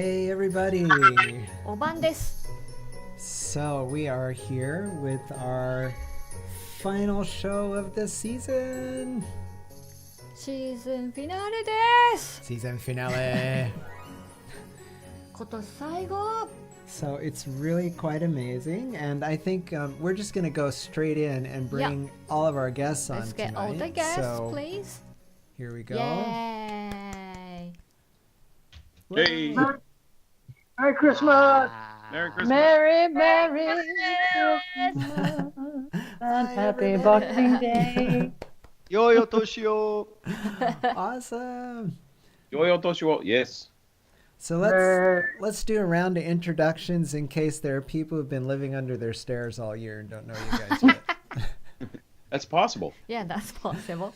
Hey everybody! お晩です。 So we are here with our final show of the season! シーズンフィナーレです。 Season finale! 今年最後。 So it's really quite amazing, and I think we're just going to go straight in and bring all of our guests on Let's get tonight. all the guests, so please. Here we go. Yay! Hey! Merry Christmas! Merry Christmas! Merry Christmas and happy Boxing Day. Yo Toshio! Awesome! Yo Toshio, yes. So let's do a round of introductions in case there are people who've been living under their stairs all year and don't know you guys yet. That's possible. Yeah, that's possible.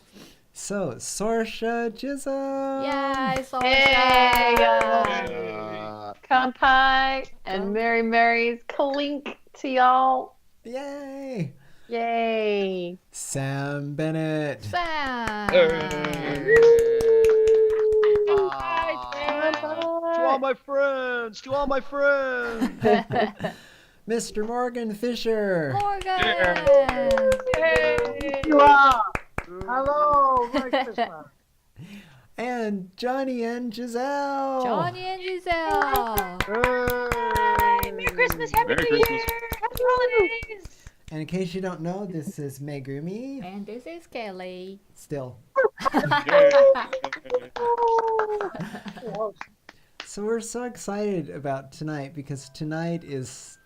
So, Sorcha, Chisolm! Yay, Sorcha! Hey, Kanpai and Merry Mary's clink to y'all. Yay! Yay! Samm, Bennett. Samm! To all my friends! To all my friends! Mr. Mogan, Fischer. Mogan! Hey! Hello! Merry Christmas! And Johnny and Giselle. Johnny and Giselle! Hey, Merry Christmas, Happy Merry New Christmas. Year, Happy Holidays! And in case you don't know, this is Megumi. And this is Kelly. Still. Yay. So we're so excited about tonight because tonight is,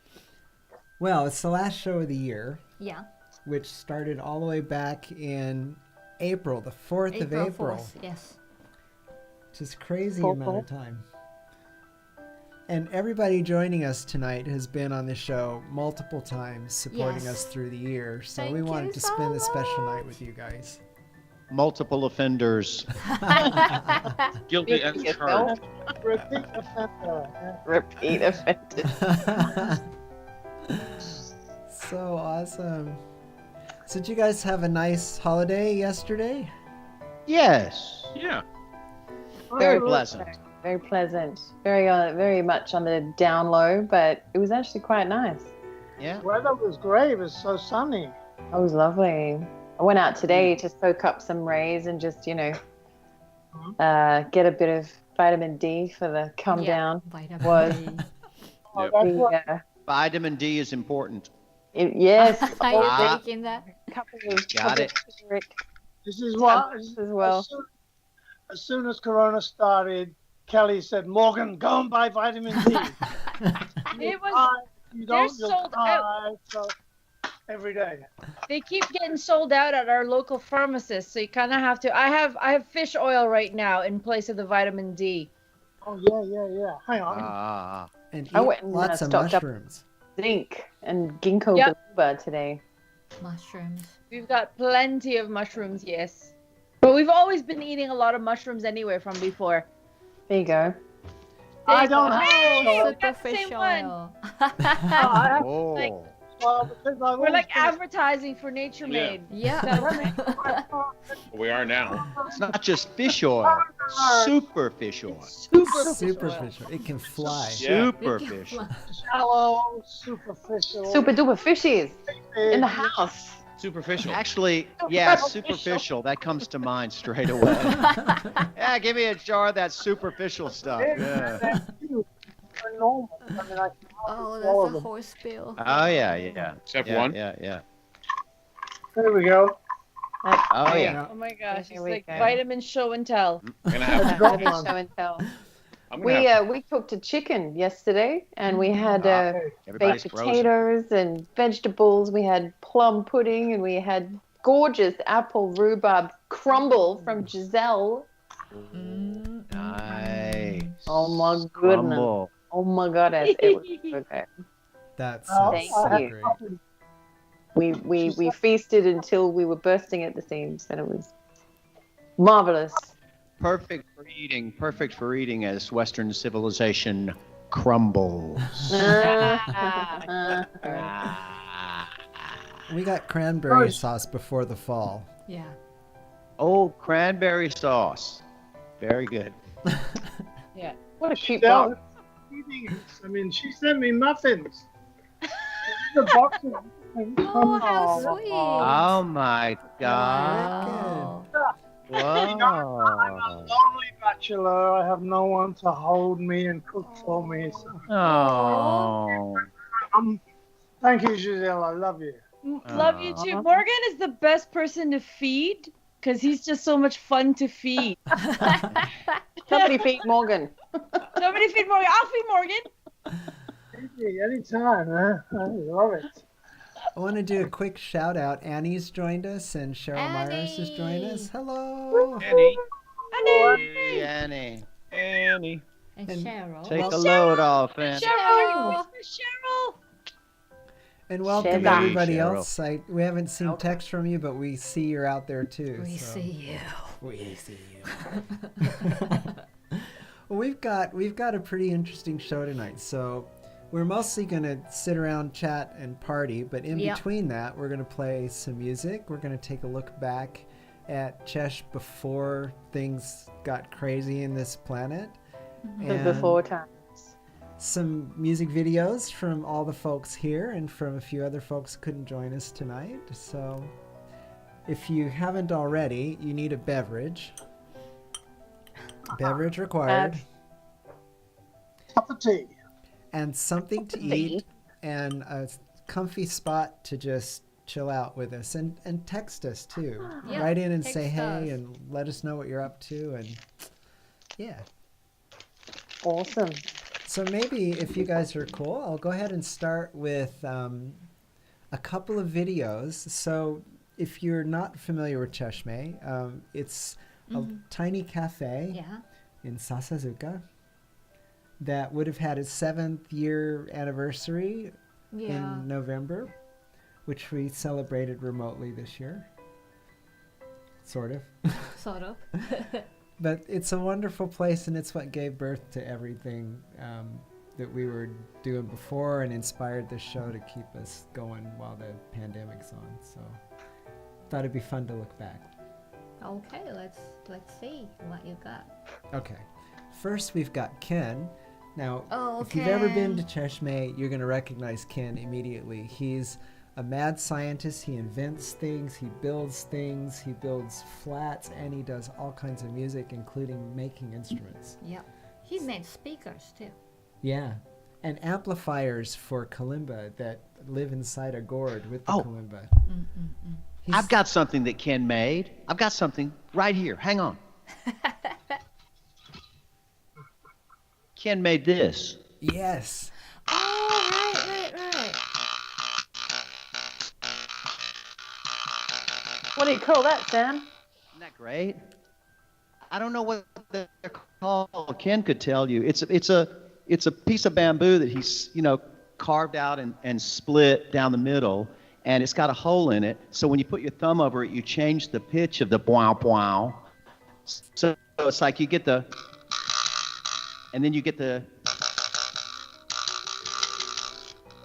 well, it's the last show of the year, Yeah. which started all the way back in April, the 4th of April. 4th, yes. Which is crazy amount of time. And everybody joining us tonight has been on the show multiple times, supporting Yes. us through the year. So Thank we you wanted to so spend a special much. night with you guys. Multiple offenders. Guilty as charged. Repeat offender. Repeat offenders. So awesome. So did you guys have a nice holiday yesterday? Yes. Yeah. Very pleasant. Very pleasant. Very much on the down low, but it was actually quite nice. Yeah. Weather was great. It was so sunny. It was lovely. I went out today to soak up some rays and just, get a bit of vitamin D for the come down. Vitamin Was- D. Oh, Yep. that's what, Vitamin D is important. Yes. Are you Ah. taking that? Couple of Got it. turmeric this is what, tablets as well. as soon as Corona started, Kelly said, Morgan, go and buy vitamin D. It was. You They're don't, you'll sold die. So every day. They keep getting sold out at our local pharmacist, so you kind of have to. I have fish oil right now in place of the vitamin D. Oh, yeah. Hang on. And eat I went and, lots of stocked up. mushrooms. Zinc and ginkgo Yep. biloba today. Mushrooms. We've got plenty of mushrooms, yes. But we've always been eating a lot of mushrooms anyway from before. There you go. I don't Hey, have we got the same Superficial. one. I have Oh. because I've We're like always advertising for Nature Made. Yeah. We are now. It's not just fish oil. Super fish oil. Superficial. It can fly. Yeah. Super fish. shallow, superficial. Super duper fishies in the house. Superficial. Actually, yeah, superficial. That comes to mind straight away. Yeah, give me a jar of that superficial stuff. Yeah. Normal. I mean, I can Oh, all of that's a them. horse bill. Oh, yeah. Except Yeah, one. Yeah. There we go. Oh, yeah. Oh my gosh, Here it's we like go. vitamin show and tell. I'm gonna have. Drop Vitamin one. show and tell. I'm gonna have. We cooked a chicken yesterday, and we had Everybody's baked frozen. potatoes and vegetables. We had plum pudding, and we had gorgeous apple rhubarb crumble from Giselle. Nice. Oh my goodness! Crumble. Oh my goodness! It was so good. That Oh, sounds Thank so you. great. We feasted until we were bursting at the seams, and it was marvelous. Perfect for eating as Western civilization crumbles. We got cranberry sauce before the fall. Yeah. Oh, cranberry sauce. Very good. Yeah. What a cute Giselle, dog. eating it. I mean, she sent me muffins. The box of muffins Oh, from how Oh. sweet. Oh my God. Wow. I'm a Whoa. lonely bachelor. I have no one to hold me and cook for me. So, Oh. thank you, Giselle. I love you. Love you too. Morgan is the best person to feed because he's just so much fun to feed. Somebody feed Morgan. Somebody feed Morgan. I'll feed Morgan. Anytime, man. I love it. I want to do a quick shout out. Annie's joined us and Cheryl Myers has joined us. Annie. Hello. Annie. Hey, Annie. Annie. And And Cheryl. Take Well, a load off, Annie. Cheryl. Cheryl. And welcome Cheryl. everybody Cheryl. else. We haven't seen text from you, but we see you're out there too. We so. see you. We see you. Well, we've got a pretty interesting show tonight. So we're mostly going to sit around, chat, and party. But in Yep. between that, we're going to play some music. We're going to take a look back at Chesh before things got crazy in this planet. The And before times. some music videos from all the folks here and from a few other folks who couldn't join us tonight. So if you haven't already, you need a beverage. Beverage required. Cup of tea. And something to eat and a comfy spot to just chill out with us and text us too. Yeah, Write in and text say hey us. and let us know what you're up to and yeah. Awesome. So maybe if you guys are cool, I'll go ahead and start with a couple of videos. So if you're not familiar with Cheshmeh, it's a tiny cafe Yeah. in Sasazuka that would have had its 7th year anniversary Yeah. in November, which we celebrated remotely this year. Sort of. Sort of. But it's a wonderful place, and it's what gave birth to everything that we were doing before and inspired this show to keep us going while the pandemic's on. So thought it'd be fun to look back. Okay, let's see what you got. Okay. First, we've got Ken. Now, Oh, if you've ever been to Ken. Cheshmeh, you're going to recognize Ken immediately. He's a mad scientist. He invents things, he builds flats, and he does all kinds of music, including making instruments. Yep. He made speakers too. Yeah. And amplifiers for kalimba that live inside a gourd with the Oh. kalimba. I've got something that Ken made. I've got something right here. Hang on. Ken made this. Yes. Oh, right. What do you call that, Sam? Isn't that great? I don't know what they're called. Ken could tell you. It's a piece of bamboo that he's carved out and split down the middle, and it's got a hole in it. So when you put your thumb over it, you change the pitch of the bow bow. So it's like you get the, and then you get the.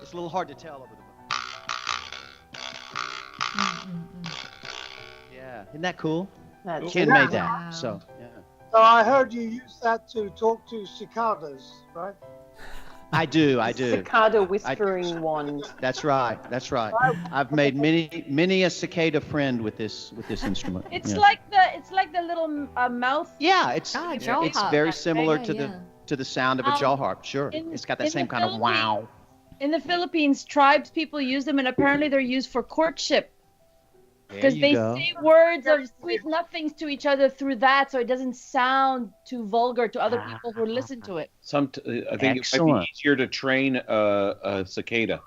It's a little hard to tell over the. Yeah, isn't that cool? That's Ken Yeah. made that. Wow. So yeah. So I heard you use that to talk to cicadas, right? I do. cicada whispering wand. That's right. I've made many a cicada friend with this instrument. It's Yeah. like the little mouth. Yeah, it's Ah, jaw it's harp. very similar Yeah, to yeah. the sound of a jaw harp. Sure, it's got that in same the kind of wow. In the Philippines, tribes people use them, and apparently they're used for courtship There because you they go. say words of sweet nothings to each other through that, so it doesn't sound too vulgar to other people who listen to it. I think it might Excellent. be easier to train a cicada.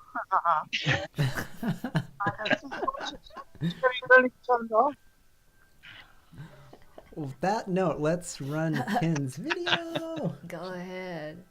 It's really turned off. Well, with that note, let's run Ken's video. Go ahead.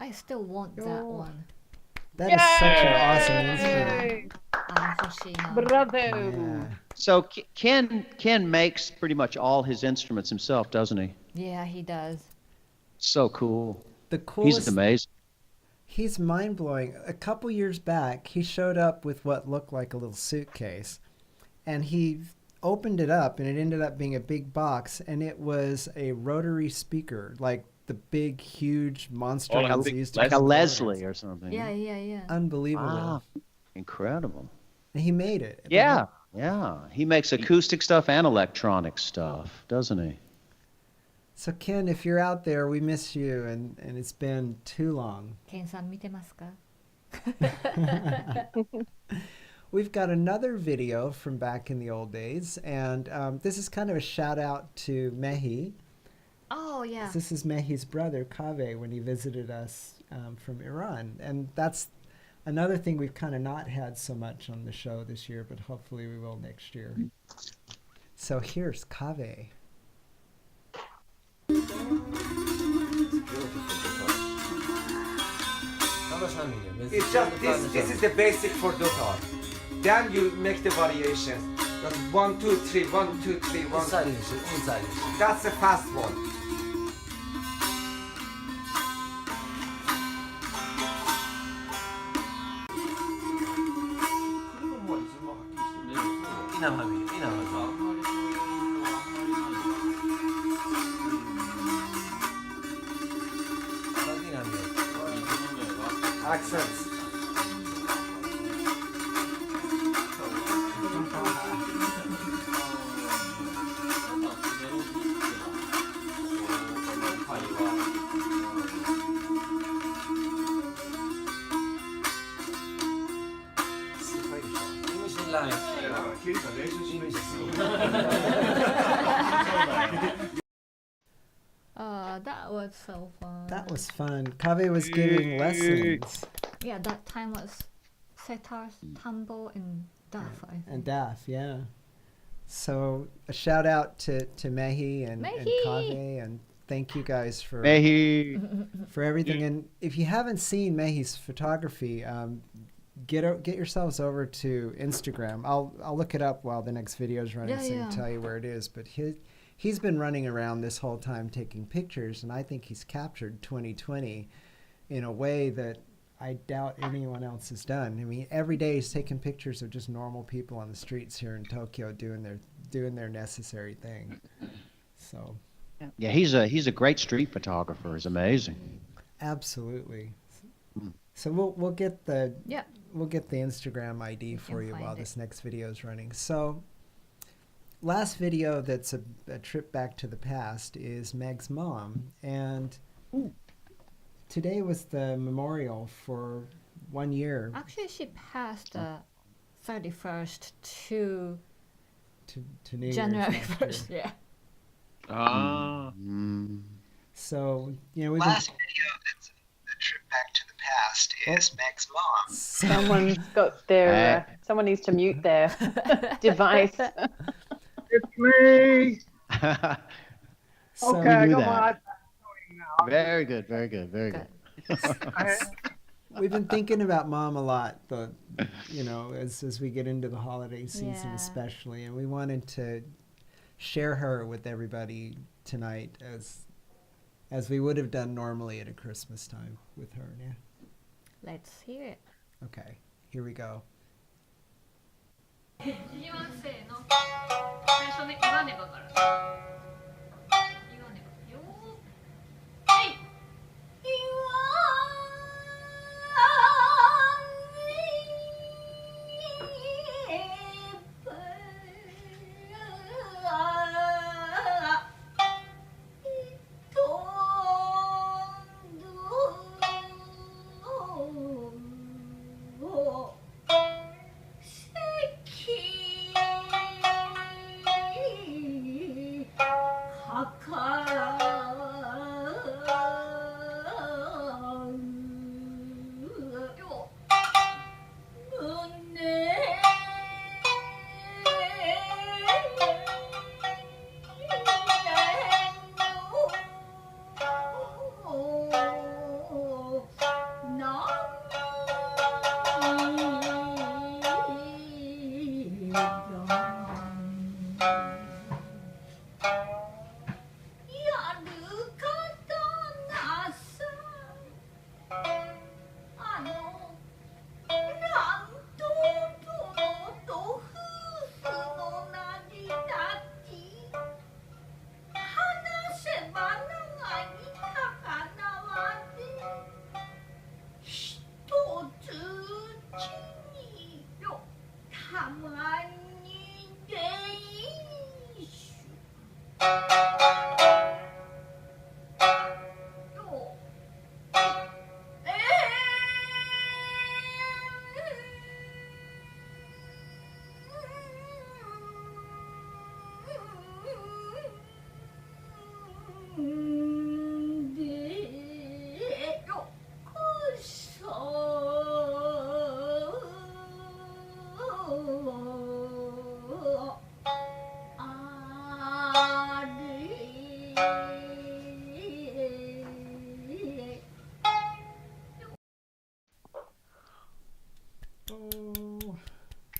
I still want that one. That is such an awesome instrument. Bravo. Yeah. So Ken makes pretty much all his instruments himself, doesn't he? Yeah, he does. So cool. The coolest. He's amazing. He's mind-blowing. A couple years back, he showed up with what looked like a little suitcase, and he opened it up, and it ended up being a big box, and it was a rotary speaker, like the big, huge monster Oh, like a ones big used to Like a use. Leslie or something. Yeah. Unbelievable. Wow. Incredible. And he made it. Yeah. He makes acoustic stuff and electronic stuff, doesn't he? So Ken, if you're out there, we miss you, and it's been too long. Ken-san 見てますか? We've got another video from back in the old days, and this is kind of a shout out to Mehi. Oh, yeah. This is Mehi's brother, Kaveh, when he visited us from Iran. And that's another thing we've kind of not had so much on the show this year, but hopefully we will next year. So here's Kaveh. It's just this is the basic for guitar. Then you make the variations. That's 1, 2, 3, 1, 2, 3, 1. Inside. That's the fast one. Accents. That was so fun. That was fun. Kaveh was giving lessons. Yeah, that time was setar, tambo, and daf. And Daf, yeah. So a shout out to Mehi and Kaveh, and thank you guys for everything. And if you haven't seen Mehi's photography, get yourselves over to Instagram. I'll look it up while the next video is running, so I can tell you where it is. But he's been running around this whole time taking pictures, and I think he's captured 2020 in a way that I doubt anyone else has done. I mean, every day he's taking pictures of just normal people on the streets here in Tokyo doing their necessary thing. So, yeah, he's a great street photographer. It's amazing. Absolutely. So we'll get the Instagram ID for you while this next video is running. So, last video that's a trip back to the past is Meg's mom, and today was the memorial for 1 year. Actually, she passed 31st to New January Year's 1st. Yeah. So, we've last video that's a trip back to the past is Meg's mom. Someone's got their. Someone needs to mute their device. It's me. So Okay, I got my iPad going now. Very good. We've been thinking about Mom a lot, as we get into the holiday season especially, and we wanted to share her with everybody tonight as we would have done normally at a Christmas time with her. Yeah. Let's hear it. Okay, here we go. 言いますせーの最初ね岩根ばから岩根ばよーはい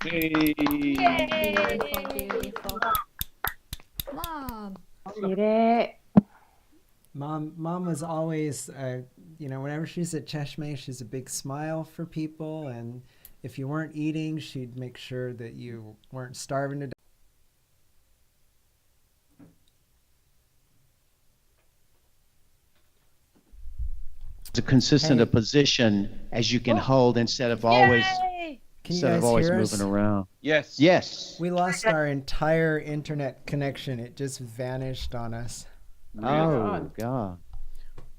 Hey. Beautiful, beautiful. Mom. Mom was always, whenever she's at Cheshmeh, she's a big smile for people, and if you weren't eating, she'd make sure that you weren't starving to death. As consistent Hey. a position as you can hold instead of always Yay! Can you instead of guys always hear us? moving around. Yes. Yes. We lost our entire internet connection. It just vanished on us. Oh God.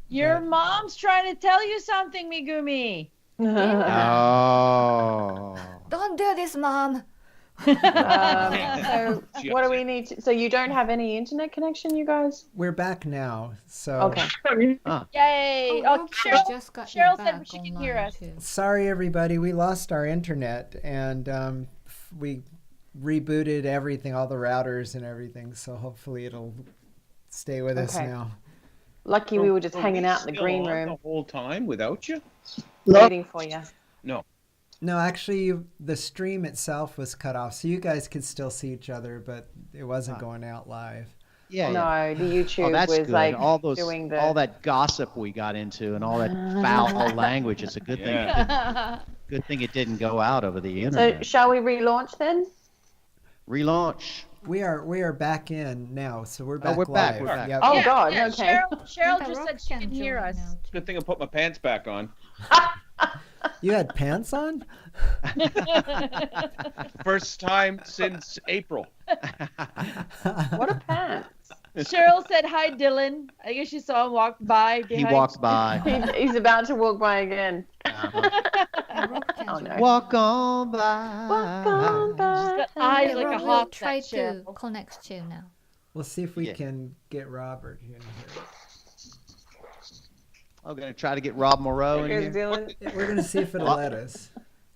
Your mom's trying to tell you something, Megumi. Oh. Don't do this, Mom. So what do we need to, so you don't have any internet connection, you guys? We're back now, so Okay. Yay! Oh, Oh, Cheryl just got Cheryl you said back she can hear online, us. too. sorry everybody, we lost our internet, and we rebooted everything, all the routers and everything, so hopefully it'll stay with us Okay. now. Lucky we were just Were hanging we out in the still green on room the whole time without you? waiting for you. No. No, actually, the stream itself was cut off, so you guys could still see each other, but it wasn't going out live. Yeah. No, the YouTube Oh, that's was good. like all those, doing the. all that gossip we got into, and all that foul language. It's a good thing. Yeah. Good thing it didn't go out over the So internet. shall we relaunch then? Relaunch. We are back in now, so we're back we're back, live. we're back. Yep. Oh Yeah, God, yeah, okay. Cheryl The just Rock said she can hear join us. now, too. Good thing I put my pants back on. You had pants on? First time since April. What a pants. Cheryl said hi, Dylan. I guess she saw him walk by. He Behind walked by. He's about to walk by again. The Rock can Oh, join. no. Walk on by. Walk on by. Got eyes The like a Rock will hawk. try that to Cheryl. connect to you now. We'll see if we Yeah. can get Robert in here. I'm gonna try to get Rob Moreau in Here's here. Dylan. We're gonna see if it'll let us.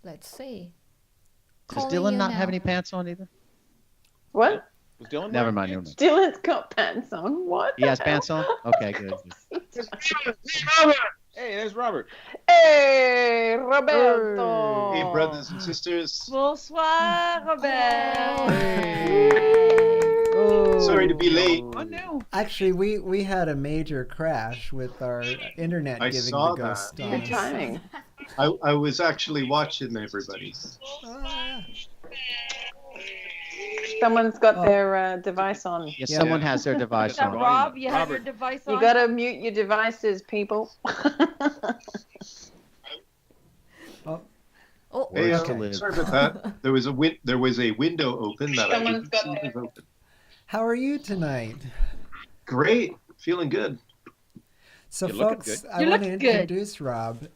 Let's see. Does Calling Dylan you not now. have any pants on either? What? Was Dylan Never wearing mind. Never pants? mind. Dylan's got pants on. What? He has pants on. Okay, good. Hey, there's Robert. Hey, Roberto. Hey, brothers and sisters. Bonsoir, Robert. Sorry to be late. Oh, no. Actually, we had a major crash with our internet I giving saw the ghost that. on Good us. timing. I was actually watching everybody. Someone's got Oh. their device on. Yes, Yeah. someone has their device Now, on. Rob, you have your Robert. device on. You gotta mute your devices, people. Oh, Hey, Where's the lid? sorry about that. There was a window open that I Someone's didn't got see their- was open. How are you tonight? Great, feeling good. So, You're looking folks, good. I You want look to good. introduce Rob.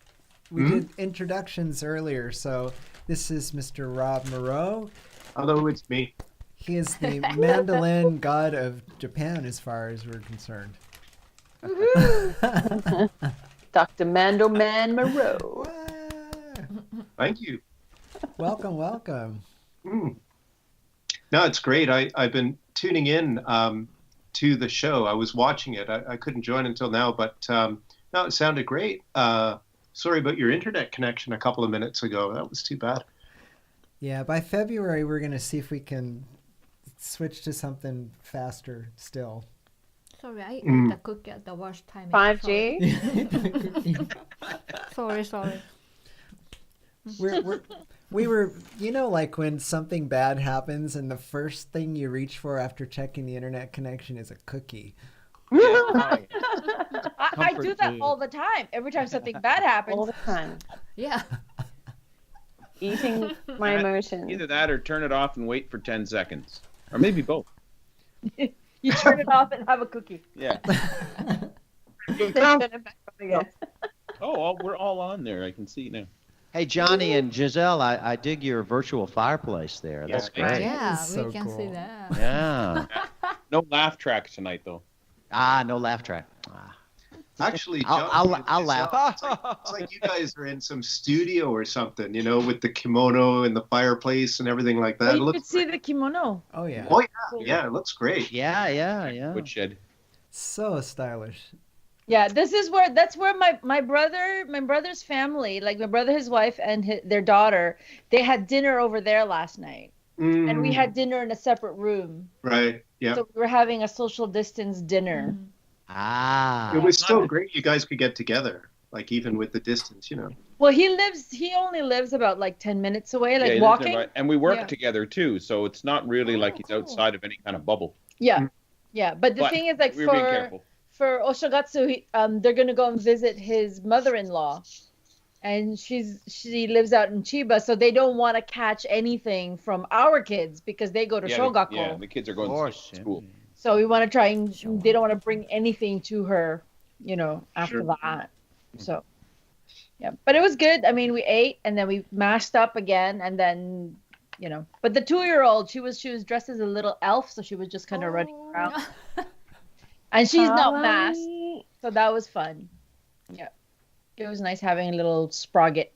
We did introductions earlier, so this is Mr. Rob Moreau. Although it's me. He is the mandolin god of Japan, as far as we're concerned. Dr. Mandelman Moreau. Thank you. Welcome, welcome. No, it's great. I've been tuning in to the show. I was watching it. I couldn't join until now, but no, it sounded great. Sorry about your internet connection a couple of minutes ago. That was too bad. Yeah, by February, we're going to see if we can switch to something faster still. sorry, I ate the cookie at the worst time. 5G. Sorry. We were, like when something bad happens and the first thing you reach for after checking the internet connection is a cookie. I do that food. all the time. Every time something bad happens. All the time. Yeah. Eating my emotions. Either that or turn it off and wait for 10 seconds. Or maybe both. You turn it off and have a cookie. Yeah. Then turn it back on again. We're all on there. I can see now. Hey, Johnny and Giselle, I dig your virtual fireplace there. That's Yeah, great. Yeah, That is so we can see cool. that. Yeah. No laugh track tonight, though. No laugh track. Actually, I'll John, laugh. It's like you guys are in some studio or something, with the kimono and the fireplace and everything like that. Well, It you looks could see the kimono. Oh, yeah. Oh yeah, it looks great. Yeah. Woodshed. So stylish. Yeah, that's where my brother's family, like my brother, his wife, and their daughter, they had dinner over there last night, and we had dinner in a separate room. Right. Yeah. So we were having a social distance dinner. It was still great. You guys could get together, like even with the distance, you know. Well, he only lives about like 10 minutes away, like he lives walking. nearby. And we work together too, so it's not really like he's outside of any kind of bubble. Yeah. Yeah, but the thing is, like, we're being careful. for Oshogatsu, they're gonna go and visit his mother-in-law, and she lives out in Chiba, so they don't want to catch anything from our kids because they go to Shogako. The kids are going to school. So we want to try and they don't want to bring anything to her, after that. So, yeah, but it was good. I mean, we ate and then we mashed up again, and then, but the 2-year-old, she was dressed as a little elf, so she was just kind of running around. And she's not masked, so that was fun. Yeah. It was nice having a little sprocket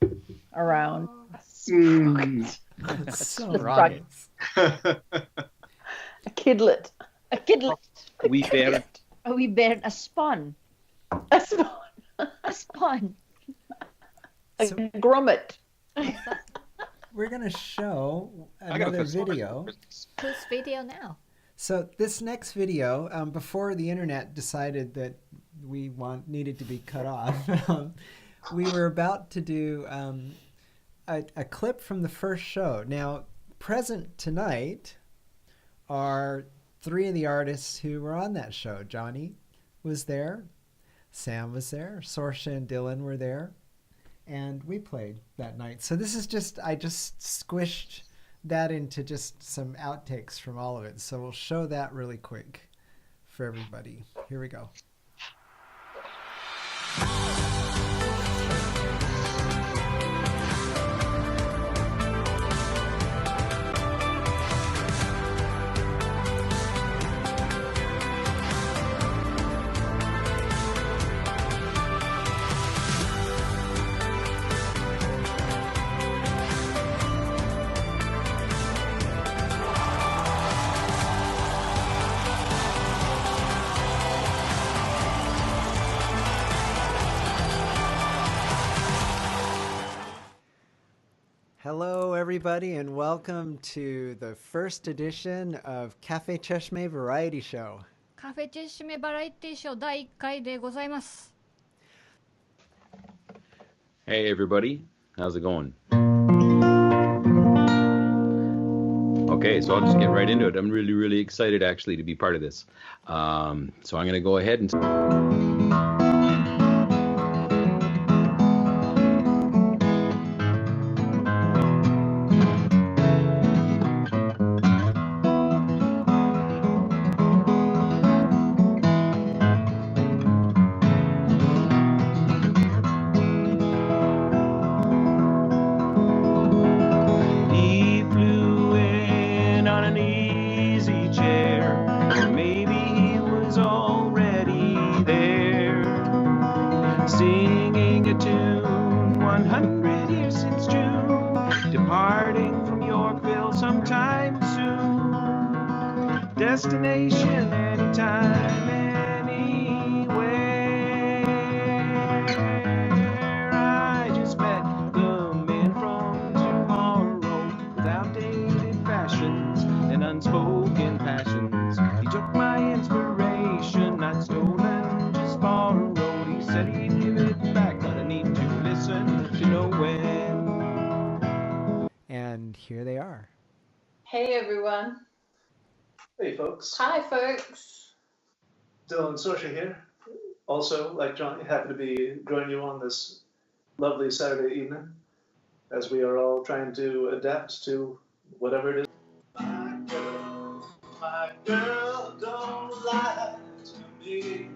around. Sprocket. A kidlet. A kidlet. A wee bear. A wee bear. A spawn. A spawn. A spawn. A grommet. We're going to show another video. Whose video now? So this next video, before the internet decided that we needed to be cut off, we were about to do a clip from the first show. Now, present tonight are 3 of the artists who were on that show. Johnny was there, Samm was there, Sorcha and Dylan were there, and we played that night. So this is I just squished that into just some outtakes from all of it. So we'll show that really quick for everybody. Here we go. Hello, everybody, and welcome to the first edition of Cafe Cheshmeh Variety Show. カフェチェシュメバラエティショー第1回でございます。 Hey everybody, how's it going? Okay, so I'll just get right into it. I'm really, really excited actually to be part of this. So I'm going to go ahead and... Destination anytime, anywhere. I just met the man from tomorrow with outdated fashions and unspoken passions. He took my inspiration, not stolen, just borrowed. He said he'd give it back, but I need to listen to know when. And here they are. Hey, everyone. Hey folks. Hi folks. Dylan Sorcha here. Also, like Johnny, happy to be joining you on this lovely Saturday evening as we are all trying to adapt to whatever it is. My girl don't lie to me.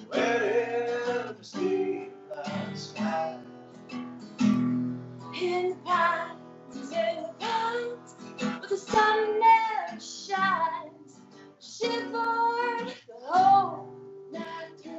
Where did we sleep last night? In the pines, where the sun never shines, shivered the whole night through.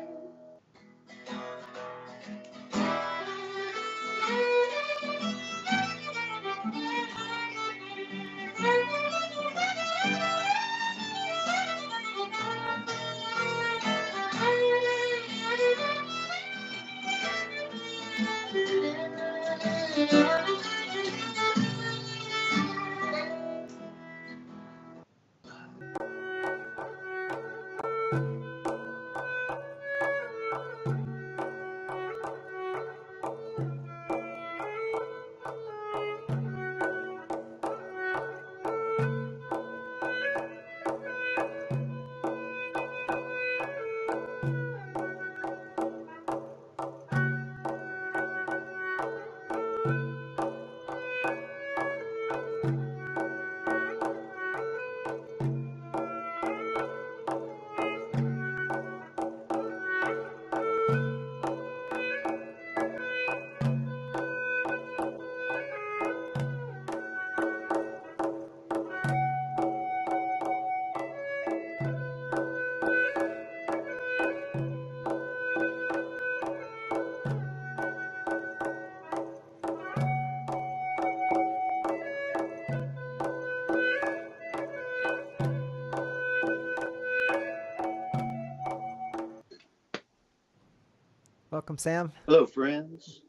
Welcome, Sam. Hello, friends.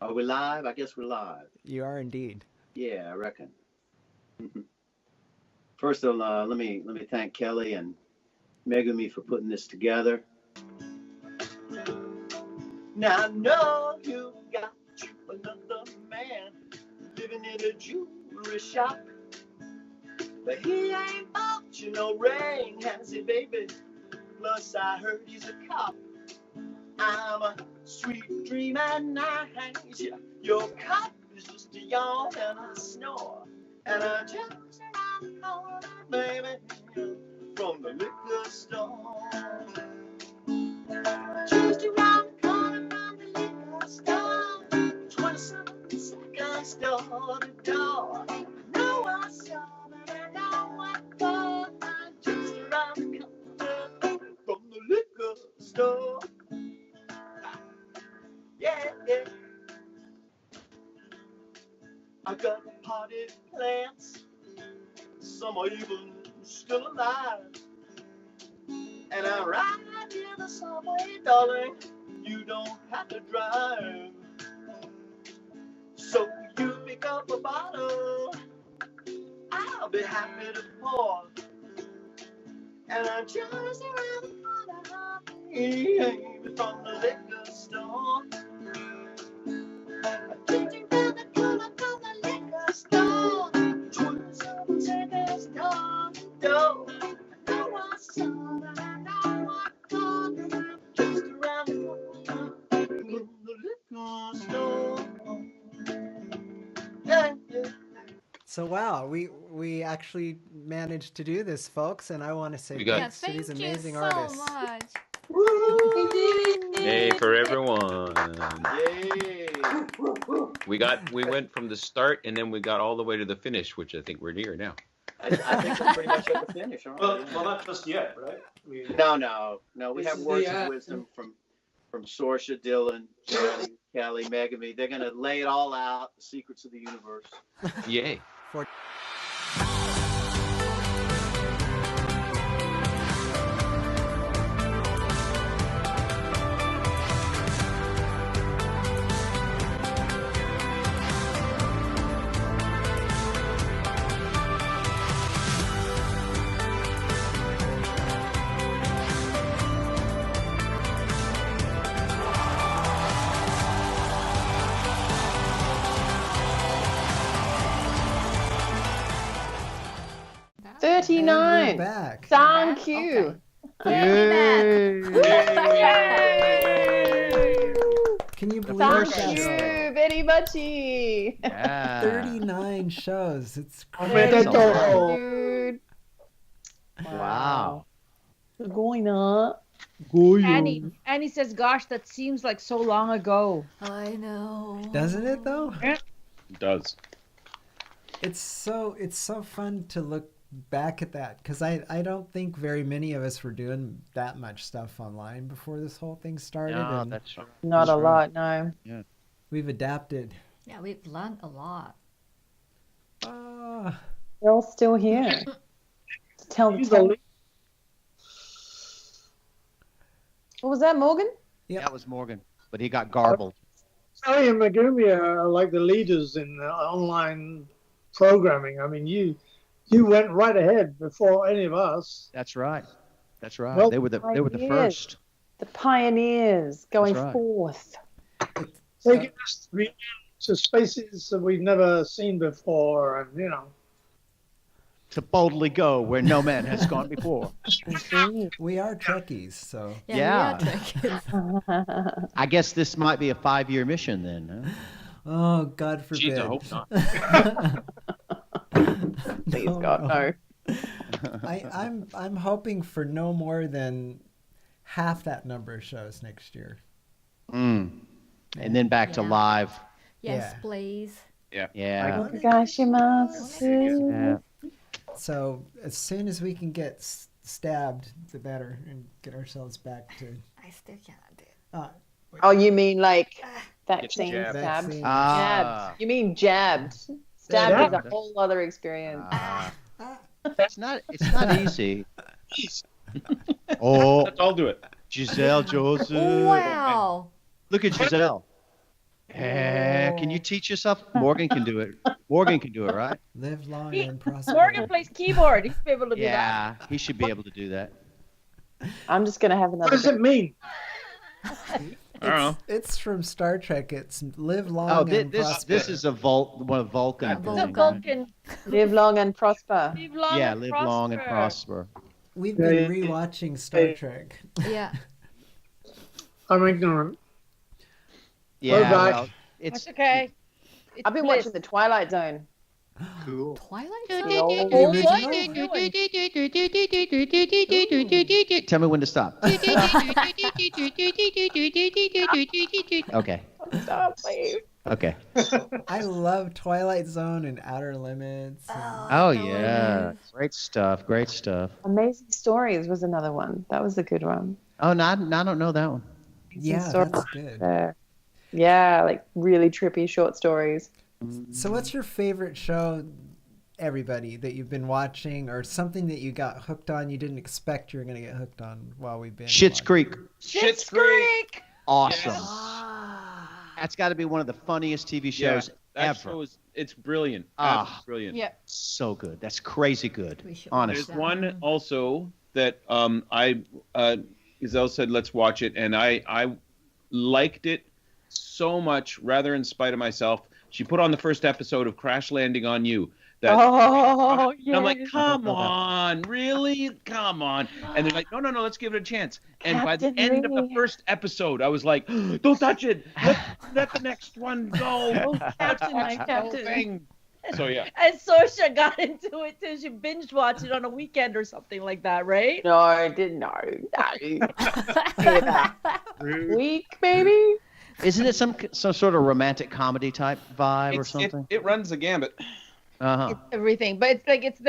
Are we live? I guess we're live. You are indeed. Yeah, I reckon. First, let me thank Kelly and Megumi for putting this together. Now I know you got you another man living in a jewelry shop, but he ain't bought you no ring, has he, baby? Plus, I heard he's a cop. I'm a sweet dream at night. Yeah, your cop is just a yawn and a snore, and I just around the corner, baby, from the liquor store. Just around the corner from the liquor store, 27 seconds door to door. I know I saw, but I know what for. Just around the corner from the liquor store. Yeah, yeah. I got potted plants, some are even still alive. And I ride in the subway, darling, you don't have to drive. So you pick up a bottle, I'll be happy to pour. And I'm just around the corner, from the liquor store. Just around the corner from the liquor store, 27 seconds door to door. I know I saw, but I know what for. Just around the corner from the liquor store. Yeah, yeah. So wow, we actually managed to do this, folks, and I want to say We got- thanks to these Thank you amazing so artists. much. Yay for everyone. Yay. We went from the start and then we got all the way to the finish, which I think we're near now. I think we're pretty much at the finish, aren't we? Well, not just yet, right? No. We This have is words the, of wisdom from Sorcha, Dylan, Johnny, Kelly, Megami. They're gonna lay it all out, the secrets of the universe. Yay. And 39. we're back. Thank you. Can you believe Thank that? you very much. Yeah. 39 shows. It's That's a lot. Dude. Wow. Going up. Annie says, "Gosh, that seems like so long ago." I know. Doesn't it though? It does. It's so fun to look back at that, because I don't think very many of us were doing that much stuff online before this whole thing started. No, and that's true. Not a lot, no. Yeah. we've adapted. Yeah, we've learned a lot. We're all still here. To tell the tale. What was that, Morgan? Yeah, that was Morgan, but he got garbled. Sally and Megumi are like the leaders in online programming. I mean, you went right ahead before any of us. That's right. That's right. Well, they were the pioneers. first. The pioneers going That's right. forth. Taking us to spaces that we've never seen before, and To boldly go where no man has gone before. we are Trekkies, so Yeah. we are Trekkies. I guess this might be a 5-year mission then, huh? oh, God forbid. Jeez, I hope not. Please, God, no. I'm hoping for no more than half that number of shows next year. And then back to Yeah. live. Yes, Yeah. please. Yeah. Yeah. Ogashimasu. Yeah. So as soon as we can get stabbed, the better, and get ourselves back to. I still cannot do it. Oh, you mean like vaccine jabbed. stabbed? Vaccine. Ah. You mean jabbed. Stabbed is a whole other experience. It's not easy. Oh, Let's all do it. Giselle Joseph. Wow. Look at Giselle. Can you teach yourself? Morgan can do it. Morgan can do it, right? Live long and prosper. Morgan plays keyboard. He should be able to do that. Yeah, he should be able to do that. I'm just gonna have another. What does it mean? I don't know. It's from Star Trek. It's live long Oh, and this prosper. is a one of Vulcan. It's a thing, right? Vulcan. Live long and prosper. Live long Yeah, and live prosper. long and prosper. We've been rewatching Star Trek. Yeah. I'm ignorant. Yeah, Bye-bye. well, it's That's okay. I've been watching The Twilight Zone. Cool. Twilight The Zone? old Oh, one. what are you doing? Tell me when to stop. Okay. Stop, please. Okay. I love Twilight Zone and Outer Limits. Oh yeah, great stuff. Great stuff. Amazing Stories was another one. That was a good one. Oh, no, I don't know that one. Yeah, Stories. that's good. Yeah, like really trippy short stories. So what's your favorite show, everybody, that you've been watching, or something that you got hooked on you didn't expect you were going to get hooked on while we've been Schitt's watching? Creek. Schitt's Creek. Awesome. That's got to be one of the funniest TV shows that ever. show is, it's brilliant. Ah. Brilliant. Yeah. So good. That's crazy good. There's Honestly. one also that Giselle said let's watch it, and I liked it so much, rather in spite of myself. She put on the first episode of Crash Landing on You. And I'm like, come on, really? Come on. And they're like, no, let's give it a chance. And by the end of the first episode, I was like, don't touch it. Let the next one go. Oh, Captain, my Whole Captain. thing. So yeah. And Sorcha got into it too. She binge watched it on a weekend or something like that, right? No, I didn't know. Week, baby. Isn't it some sort of romantic comedy type vibe or something? It runs the gambit. Uh-huh. Everything, but it's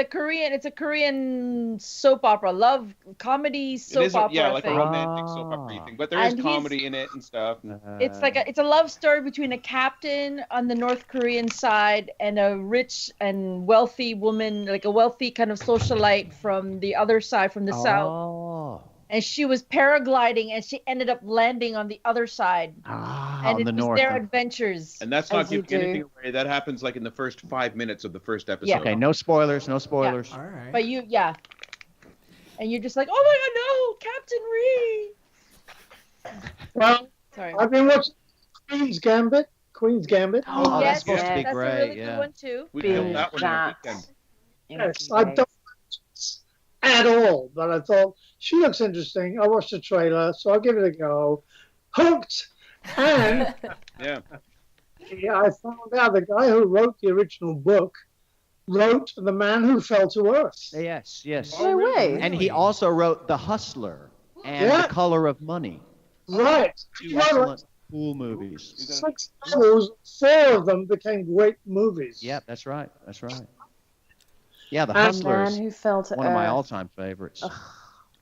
a Korean soap opera, love comedy soap It is opera like thing. a romantic soap opera thing, but there is And comedy in it and stuff. It's like it's a love story between a captain on the North Korean side and a rich and wealthy woman, like a wealthy kind of socialite from the other side, from the south. And she was paragliding, and she ended up landing on the other side. And on it the was north. their adventures. And that's not as you giving anything do. away. That happens like in the first 5 minutes of the first episode. Yeah. Okay, no spoilers, no spoilers. All right. But and you're just like, oh my God, no, Captain Ree. Well, Sorry. I've been watching Queen's Gambit. Queen's Gambit. Oh, yes, that's supposed to be that's great. a really Yeah. good one too. We killed that one in a weekend. Yes, I don't at all, but I thought she looks interesting. I watched the trailer, so I'll give it a go. Hooked, and Yeah. I found out the guy who wrote the original book wrote The Man Who Fell to Earth. Yes, yes. No way. And he also wrote The Hustler and Yeah. The Color of Money. Right. Two excellent, cool movies. 6 novels, 4 of them became great movies. Yep, that's right. That's right. Yeah, The And Hustler Man is Who Fell to one of my Earth. all-time favorites.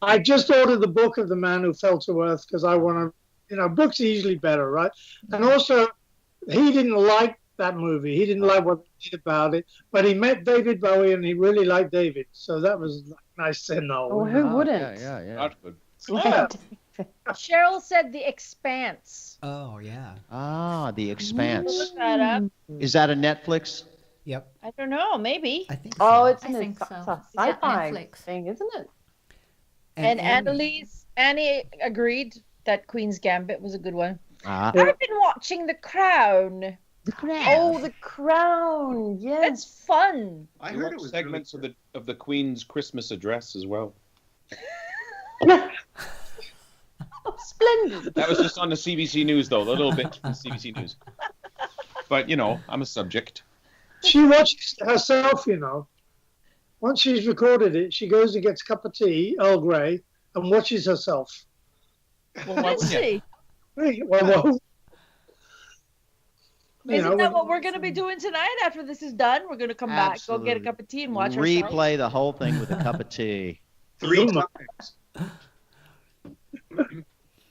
I just ordered the book of The Man Who Fell to Earth because I want to, books are usually better, right? And also, he didn't like that movie. He didn't like what they did about it, but he met David Bowie and he really liked David. So that was nice to know. Oh, who wouldn't? Yeah. That's good. Yeah. Cheryl said The Expanse. Oh, yeah. Ah, The Expanse. Look that up. Is that a Netflix? Yep. I don't know, maybe. I think Oh, so. it's I in a think so. it's a It's at sci-fi Netflix. thing, isn't it? And Annie agreed that Queen's Gambit was a good one. Ah. I've been watching The Crown. The Crown. Oh, The Crown. Yes. It's fun. I We heard watched it was segments of the Queen's Christmas address as well. Oh, splendid. That was just on the CBC News, though, a little bit from CBC News. But, I'm a subject. She watches herself, Once she's recorded it, she goes and gets a cup of tea, Earl Grey, and watches herself. Well, why Let's wouldn't you? see. Well, Isn't that what we're going to be doing tonight after this is done? We're going to come back, go get a cup of tea and watch ourselves. Replay the whole thing with a cup of tea. 3 times.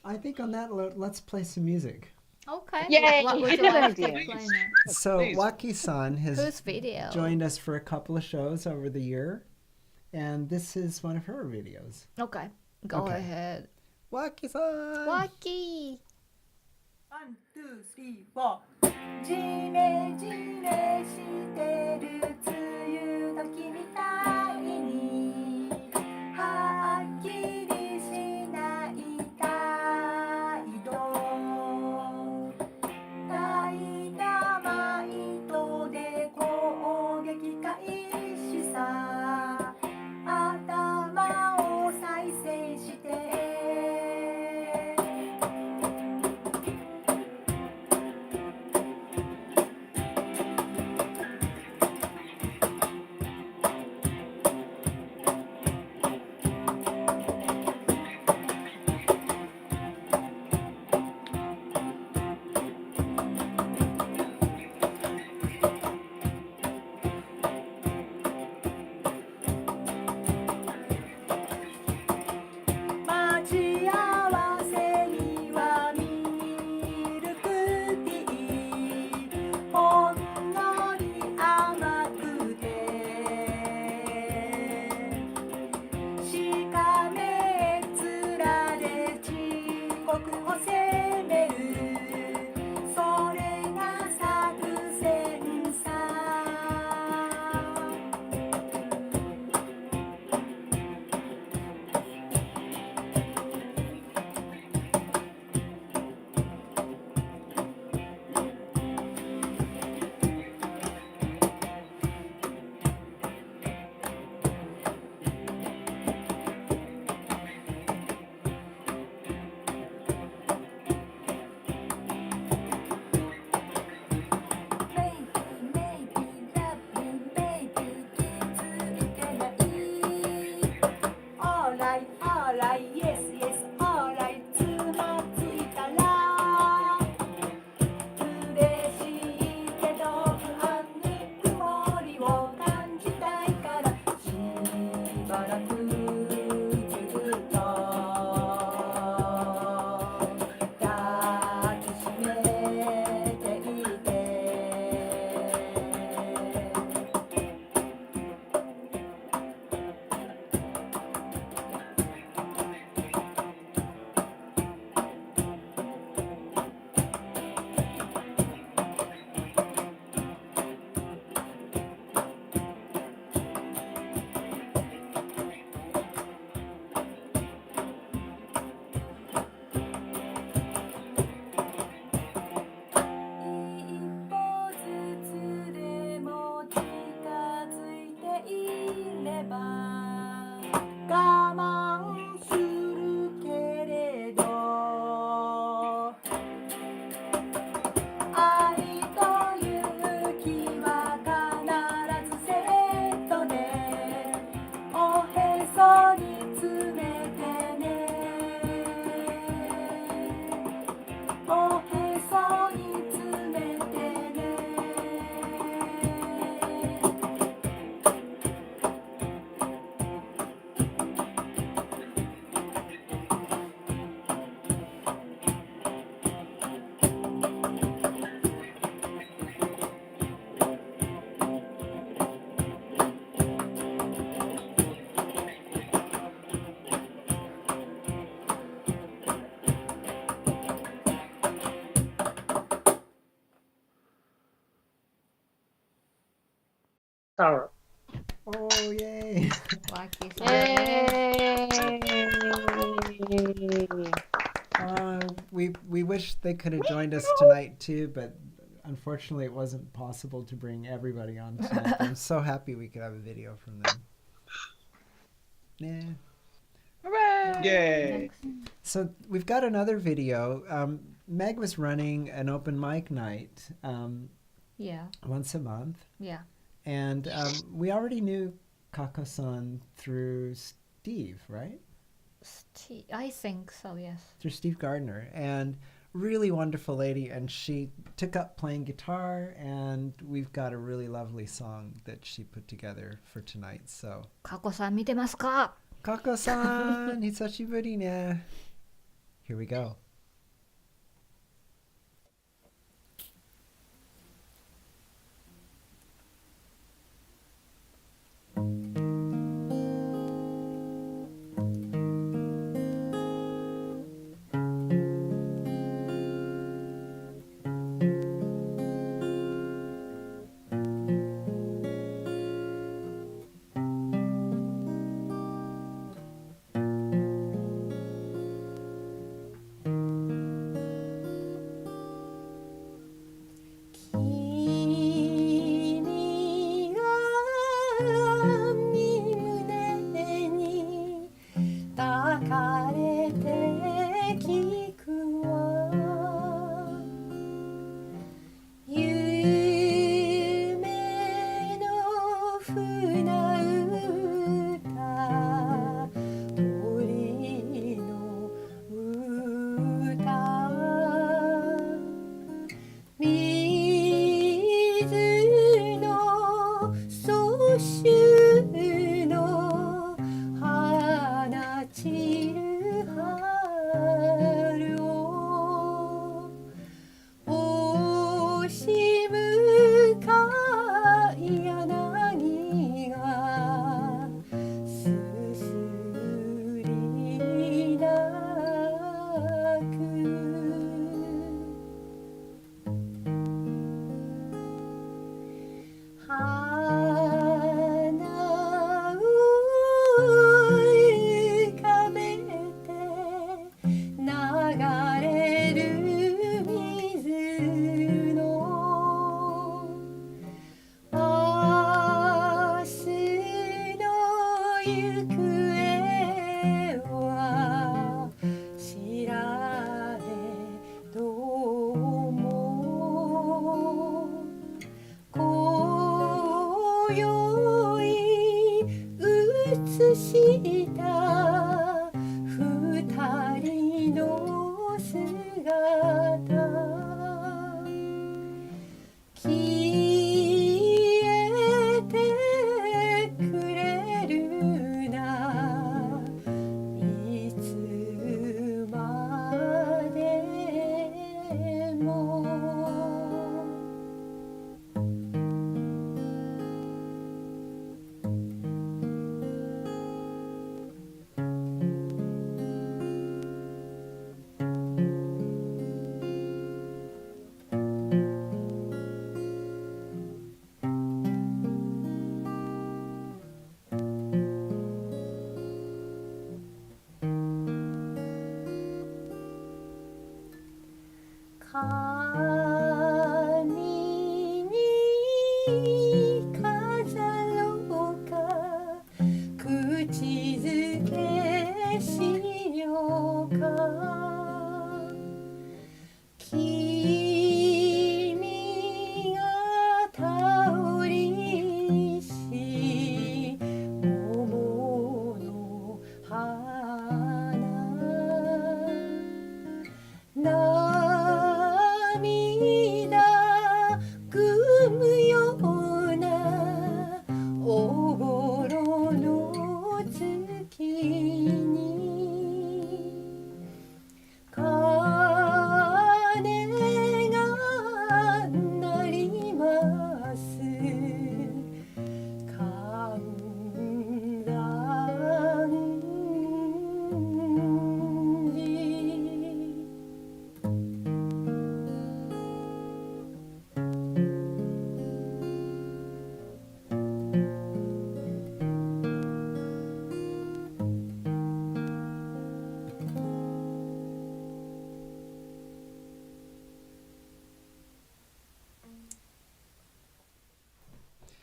I think on that note, let's play some music. Okay. Yay! What would Good you like to idea. play now? So Please. Waki-san Whose has video? joined us for a couple of shows over the year, and this is one of her videos. Okay. Go Okay. ahead. Waki-san! Waki. ン、ツー、スリー、フォー。ジメジメしてる梅雨時みたいにはっきりしない態度ダイナマイトで攻撃開始さ頭を再生して待ち合わせにはミルクティーほんのり甘くてしかめっ面で遅刻を責めるそれが作戦さAlright, alright, yes, yes, alright つまずいたら嬉しいけど不安に曇りを感じたいからしばらくずっと抱きしめていて一歩ずつでも近づいていれば我慢するけれど愛と勇気は必ずセットでおへそに詰めてねおへそに詰めてねTara. Oh, yay. Wacky We wish they could have joined us tonight too, but unfortunately it wasn't possible to bring everybody on tonight. I'm so happy we could have a video from them. Yeah. Hooray! Yay! So we've got another video. Meg was running an open mic night Yeah. once a month, Yeah. and we already knew Kako-san through Steve, right? I think so, yes. Through Steve Gardner, and really wonderful lady, and she took up playing guitar, and we've got a really lovely song that she put together for tonight. So 過去さん見てますか Kako-san, hisashiburi ne. Here we go. 花を浮かべて流れる水の明日の行方は知らねどうも今宵映した二人の姿消えてくれるないつまでも髪に飾ろうか口づけしようか君が倒りし桃の花涙ぐむようなおぼろの月に鐘が鳴ります寒暖時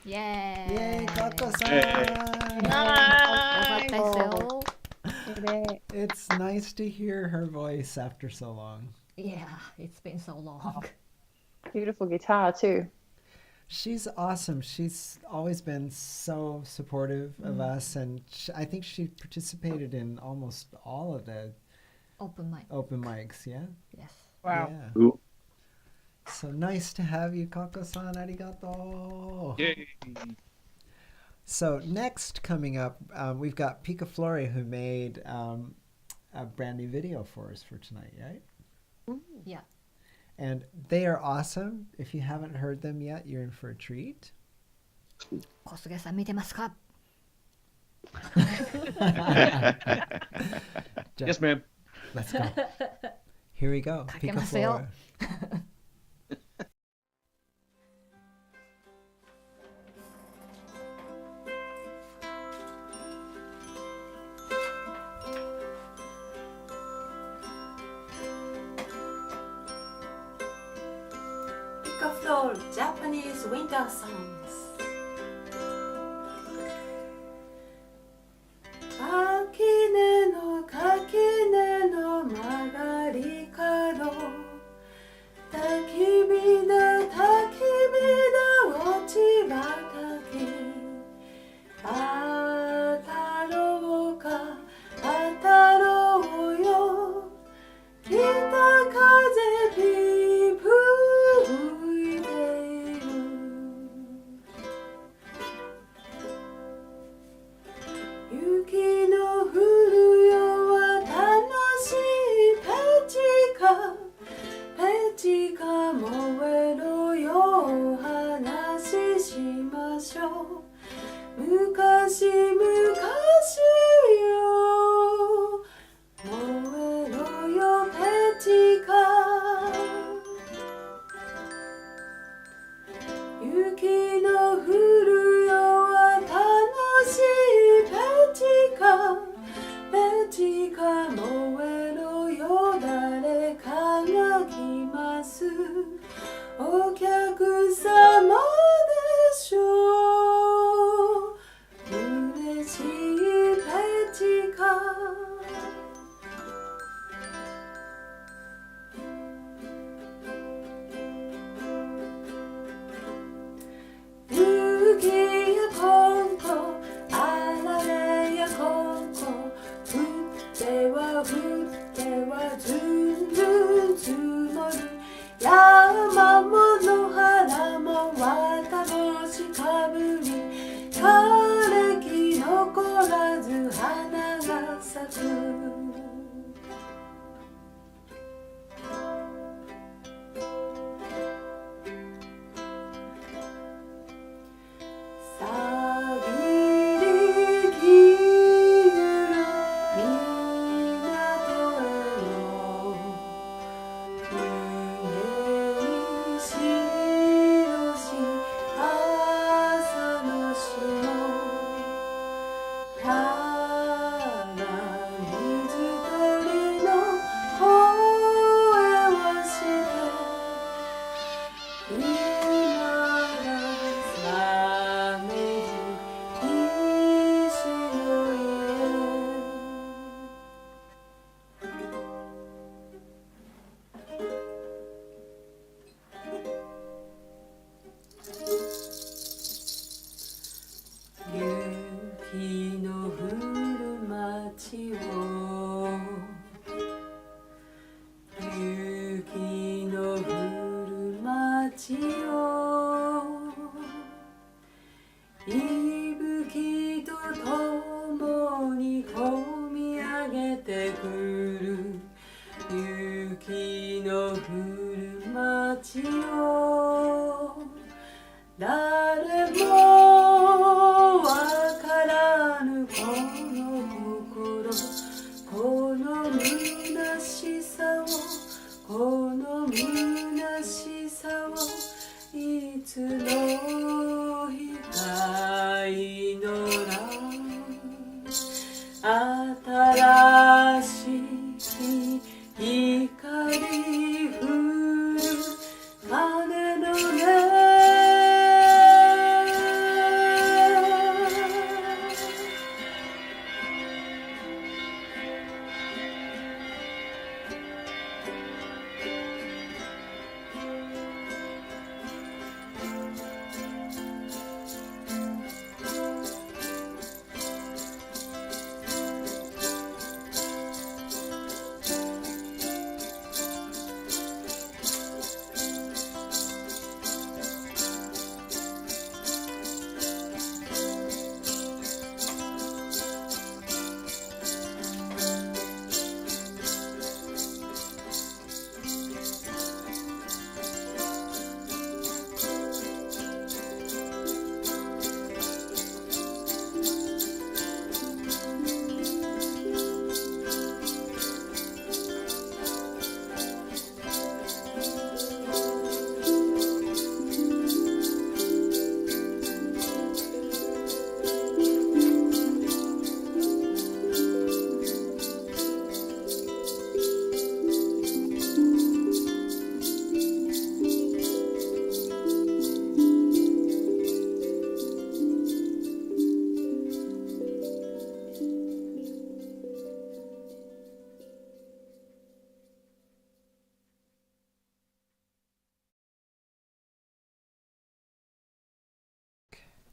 イエーイ。イエーイ、かっこさん。よかったですよ。 It's nice to hear her voice after so long. Yeah, it's been so long. Beautiful guitar too. She's awesome. She's always been so supportive of us, and I think she participated in almost all of the Open mic. open mics. Yeah. Yes. Wow. Yeah. Ooh. So nice to have you, Kako-san. Arigato. Yay. So next coming up, we've got Pika Flore, who made a brand new video for us for tonight, right? Yeah. And they are awesome. If you haven't heard them yet, you're in for a treat. 小菅さん見てますか? Yes, ma'am. Let's go. Here we go. かけ Pika ますよ。 Flore. Pika Flore Japanese Winter Songs. 垣根の垣根の曲がり角焚き火だ焚き火だ落ち畑当たろうか当たろうよ北風ピープ吹いている雪の降るよは楽しいペチカ燃えろよ話しましょう昔よ燃えろよペチカ雪の降るしかぶり枯れ木残らず花が咲くさぎりきゆる港への船に白し朝の霜ただ水鳥の声をして今が覚めず石の家雪の降る街を雪の降る街を息吹とともにこみ上げてくる雪の降る街を誰もわからぬこの心この虚しさをこの虚しさをいつの日か祈ら新しき光降る鐘の音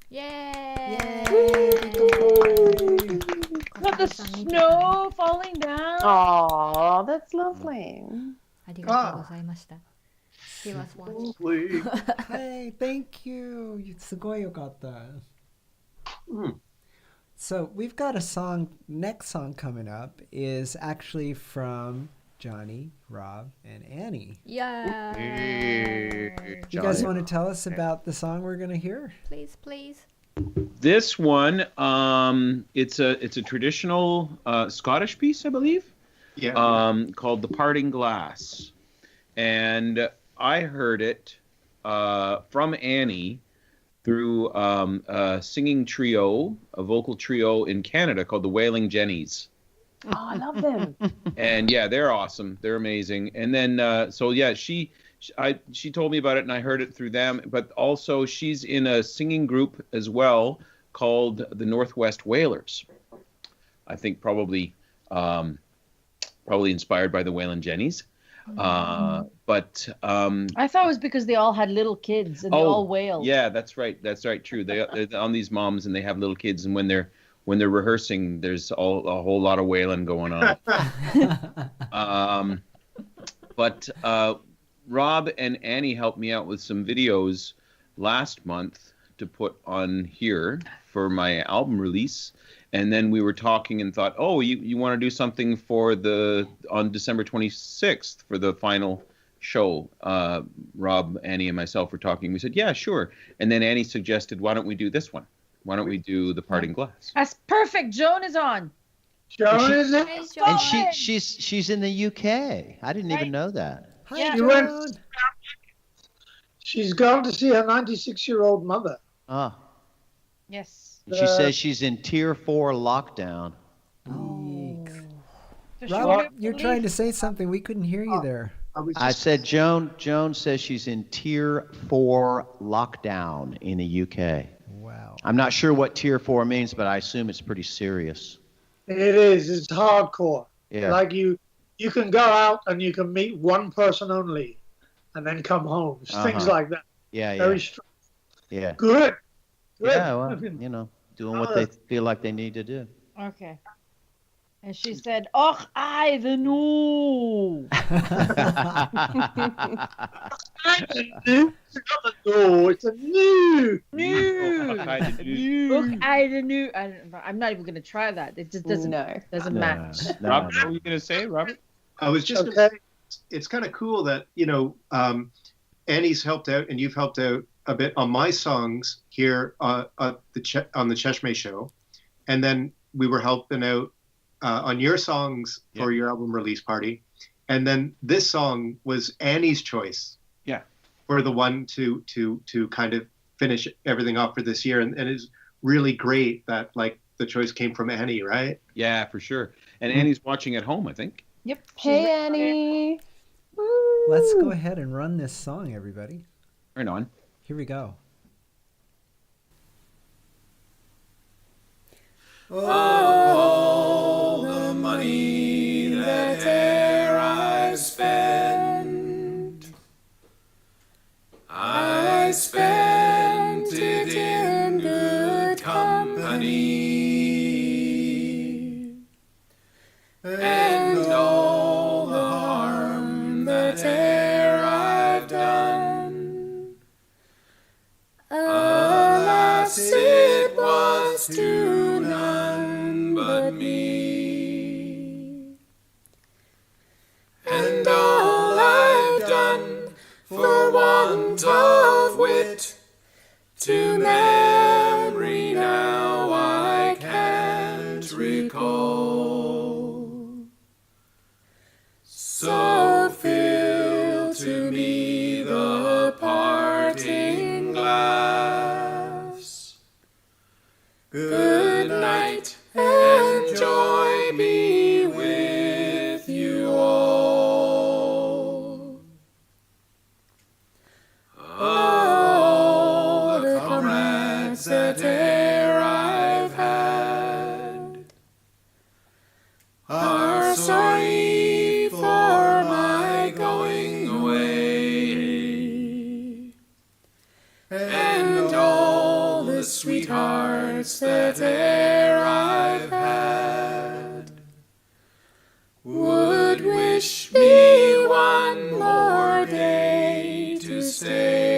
Yay! Got the snow falling down. Oh, that's lovely. ありがとうございました。He was watching. Hey, thank you. すごいよかった。So we've got a song, next song coming up is actually from Johnny, Rob, and Annie. Yeah. You guys want to tell us about the song we're going to hear? Please, please. This one, it's a traditional Scottish piece, I believe. Yeah. Called "The Parting Glass," and I heard it from Annie through a singing trio, a vocal trio in Canada called the Wailing Jennies. Oh, I love them. And yeah, they're awesome. They're amazing. And then, so yeah, she told me about it and I heard it through them, but also she's in a singing group as well called the Northwest Wailers. I think probably inspired by the Wailing Jennies. But I thought it was because they all had little kids and they all wailed. Yeah, that's right. That's right. True. They're on these moms and they have little kids, and when they're rehearsing, there's a whole lot of wailing going on. But Rob and Annie helped me out with some videos last month to put on here for my album release. And then we were talking and thought, oh, you want to do something for on December 26th for the final show. Rob, Annie, and myself were talking. We said, yeah, sure. And then Annie suggested, why don't we do this one? Why don't we do The Parting Glass? That's perfect. Joan is on. Joan is in. And she's in the UK. I didn't even know that. She went. She's gone to see her 96-year-old mother. Ah. Yes. She says she's in Tier 4 lockdown. Rob, you're trying to say something. We couldn't hear you there. I said Joan says she's in Tier 4 lockdown in the UK. Wow. I'm not sure what Tier 4 means, but I assume it's pretty serious. It is. It's hardcore. Yeah. Like you can go out and you can meet one person only, and then come home. Things like that. Yeah. Very strong. Yeah. Good. Yeah. Well, doing what they feel like they need to do. Okay. And she said, "Och, I the new." It's a new. Och, I the new. I'm not even gonna try that. It just doesn't match. Robert, what were you gonna say, Robert? I was just gonna say, it's kind of cool that Annie's helped out and you've helped out a bit on my songs here on the Cheshmeh show, and then we were helping out on your songs for your album release party, and then this song was Annie's choice. Yeah. For the one to kind of finish everything off for this year, and it's really great that like the choice came from Annie, right? Yeah, for sure. And Annie's watching at home, I think. Yep. Hey, Annie. Let's go ahead and run this song, everybody. Right on. Here we go. All the money that e'er I've spent, I spent it in good company, and all the harm that e'er I've done, alas, it was to none but me. And all I've done for want of wit, to memory now I can't recall. So fill to me the parting glass. Good night, and joy be with you all. All the comrades that e'er I've had are sorry for my going away, and all the sweethearts that e'er I've had would wish me one more day to stay.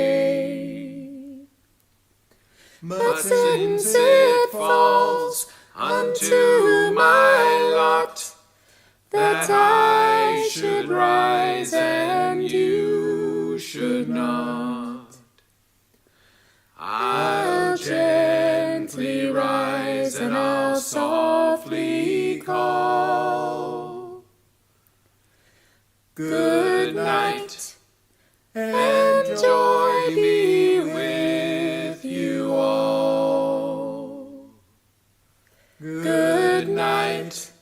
But since it falls unto my lot that I should rise and you should not, I'll gently rise and I'll softly call. Good night, and joy be with you all. Good night,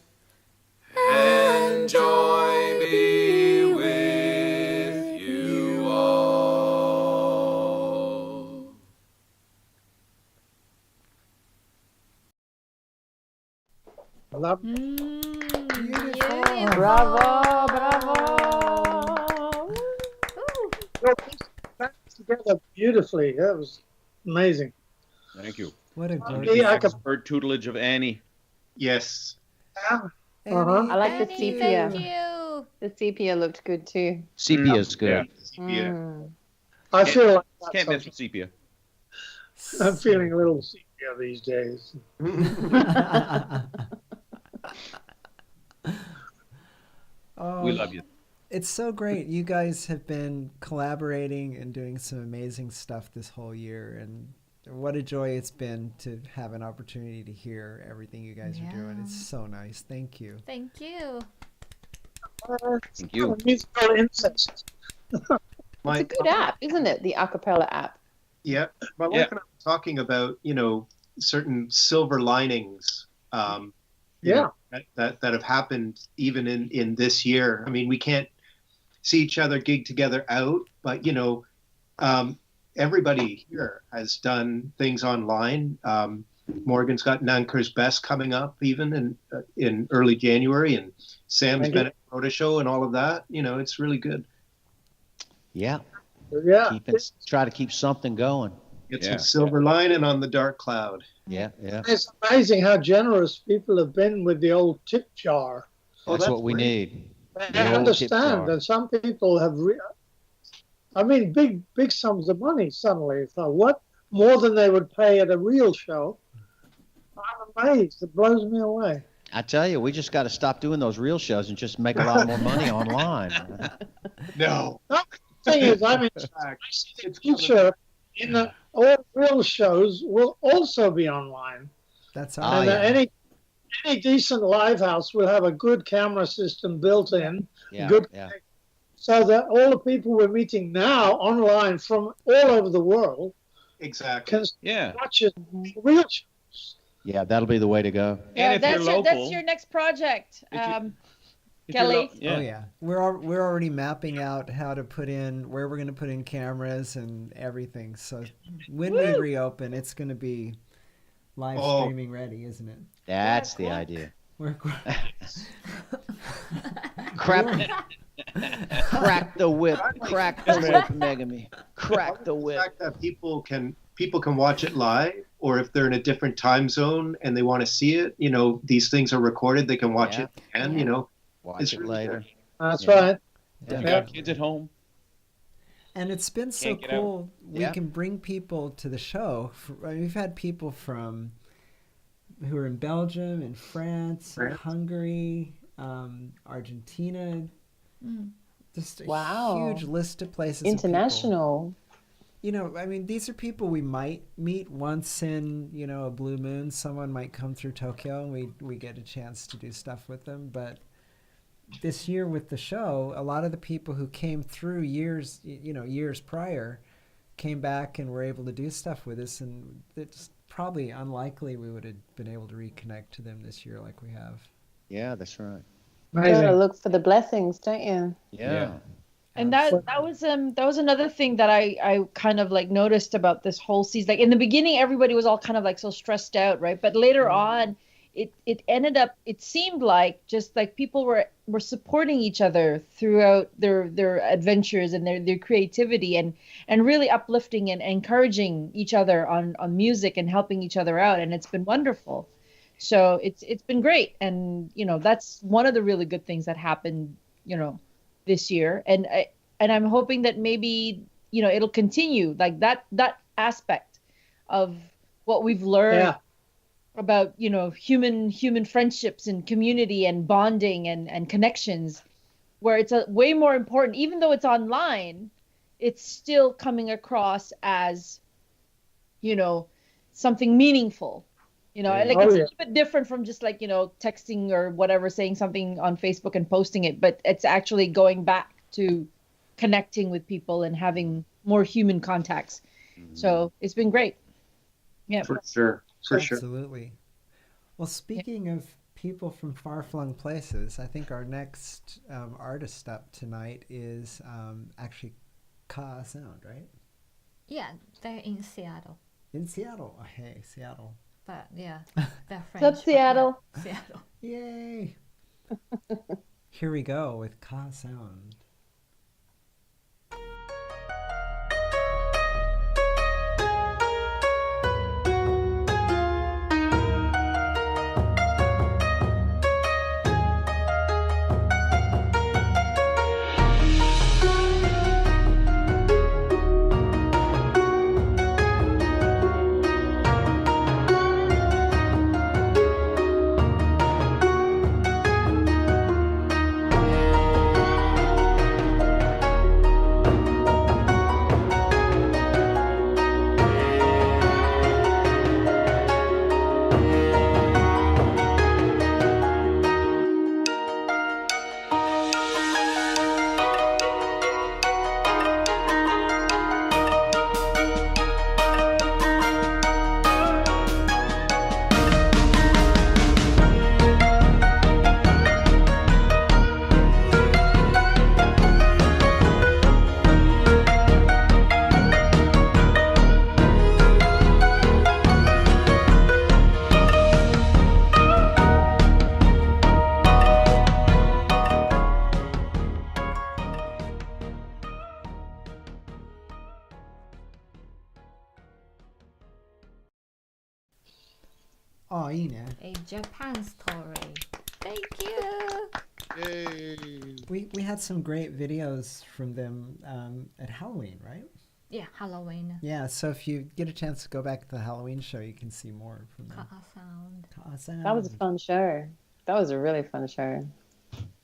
and joy be with you all. Love. Bravo, bravo. Together beautifully. That was amazing. Thank you. What a Yeah, I could- Expert tutelage of Annie. Yes. Uh-huh. I like the Annie, sepia. thank you. The sepia looked good too. Sepia's good. Yeah. Mm. I feel like Can't miss with sepia. I'm feeling a little sepia these days. Oh, We love you. It's so great. You guys have been collaborating and doing some amazing stuff this whole year, and what a joy it's been to have an opportunity to hear everything you guys are doing. It's so nice. Thank you. Thank you. Thank you. Musical incest. It's a good app, isn't it? The acapella app. Yeah, my wife and I were talking about, certain silver linings, you know, that have happened even in this year. I mean, we can't see each other gig together out, but everybody here has done things online. Morgan's got Nanker's Best coming up even in early January, and Samm's Bennett Rhoda show and all of that. It's really good. Yeah. Yeah. Try to keep something going. Get some silver lining on the dark cloud. Yeah, yeah. It's amazing how generous people have been with the old tip jar. That's what we need. I understand that some people have, big sums of money suddenly. So what? More than they would pay at a real show. I'm amazed. It blows me away. I tell you, we just got to stop doing those real shows and just make a lot more money online. No. The thing is, I see the future in the all real shows will also be online. That's and any decent live house will have a good camera system built in. So that all the people we're meeting now online from all over the world exactly can watch it real shows. Yeah, that'll be the way to go. Yeah, that's your next project, Kelly. Oh yeah, we're already mapping out how to put in where we're going to put in cameras and everything. So when we reopen, it's going to be live streaming ready, isn't it? That's the idea. Crack the whip, crack the whip, Megami. Crack the whip. The fact that people can watch it live, or if they're in a different time zone and they want to see it, these things are recorded. They can watch it and watch it later. That's right. Yeah. We got kids at home. And it's been so cool. We can bring people to the show. We've had people from who are in Belgium and France, and Hungary, Argentina. Just a huge list of places. International. These are people we might meet once in, a blue moon. Someone might come through Tokyo and we get a chance to do stuff with them. But this year with the show, a lot of the people who came through years prior came back and were able to do stuff with us. And it's probably unlikely we would have been able to reconnect to them this year like we have. Yeah, that's right. You gotta look for the blessings, don't you? Yeah. And that was another thing that I kind of like noticed about this whole season. Like in the beginning, everybody was all kind of like so stressed out, right? But later on, it ended up, it seemed like just like people were supporting each other throughout their adventures and their creativity and really uplifting and encouraging each other on music and helping each other out. And it's been wonderful. So it's been great. And, that's one of the really good things that happened, this year. And I'm hoping that maybe, it'll continue like that aspect of what we've learned about, human friendships and community and bonding and connections, where it's a way more important, even though it's online, it's still coming across as, something meaningful. It's a little bit different from just like, texting or whatever, saying something on Facebook and posting it, but it's actually going back to connecting with people and having more human contacts. So it's been great. Yeah. For sure. Absolutely. Well, speaking of people from far-flung places, I think our next artist up tonight is actually Ka Sound, right? Yeah, they're in Seattle. In Seattle. Oh, hey, Seattle. But yeah, they're French. What's up, Seattle? Seattle. Yay. Here we go with Ka Sound. Oh, you know. A Japan story. Thank you. Yay. We had some great videos from them at Halloween, right? Yeah, Halloween. Yeah, so if you get a chance to go back to the Halloween show, you can see more from them. Sound. That was a fun show. That was a really fun show.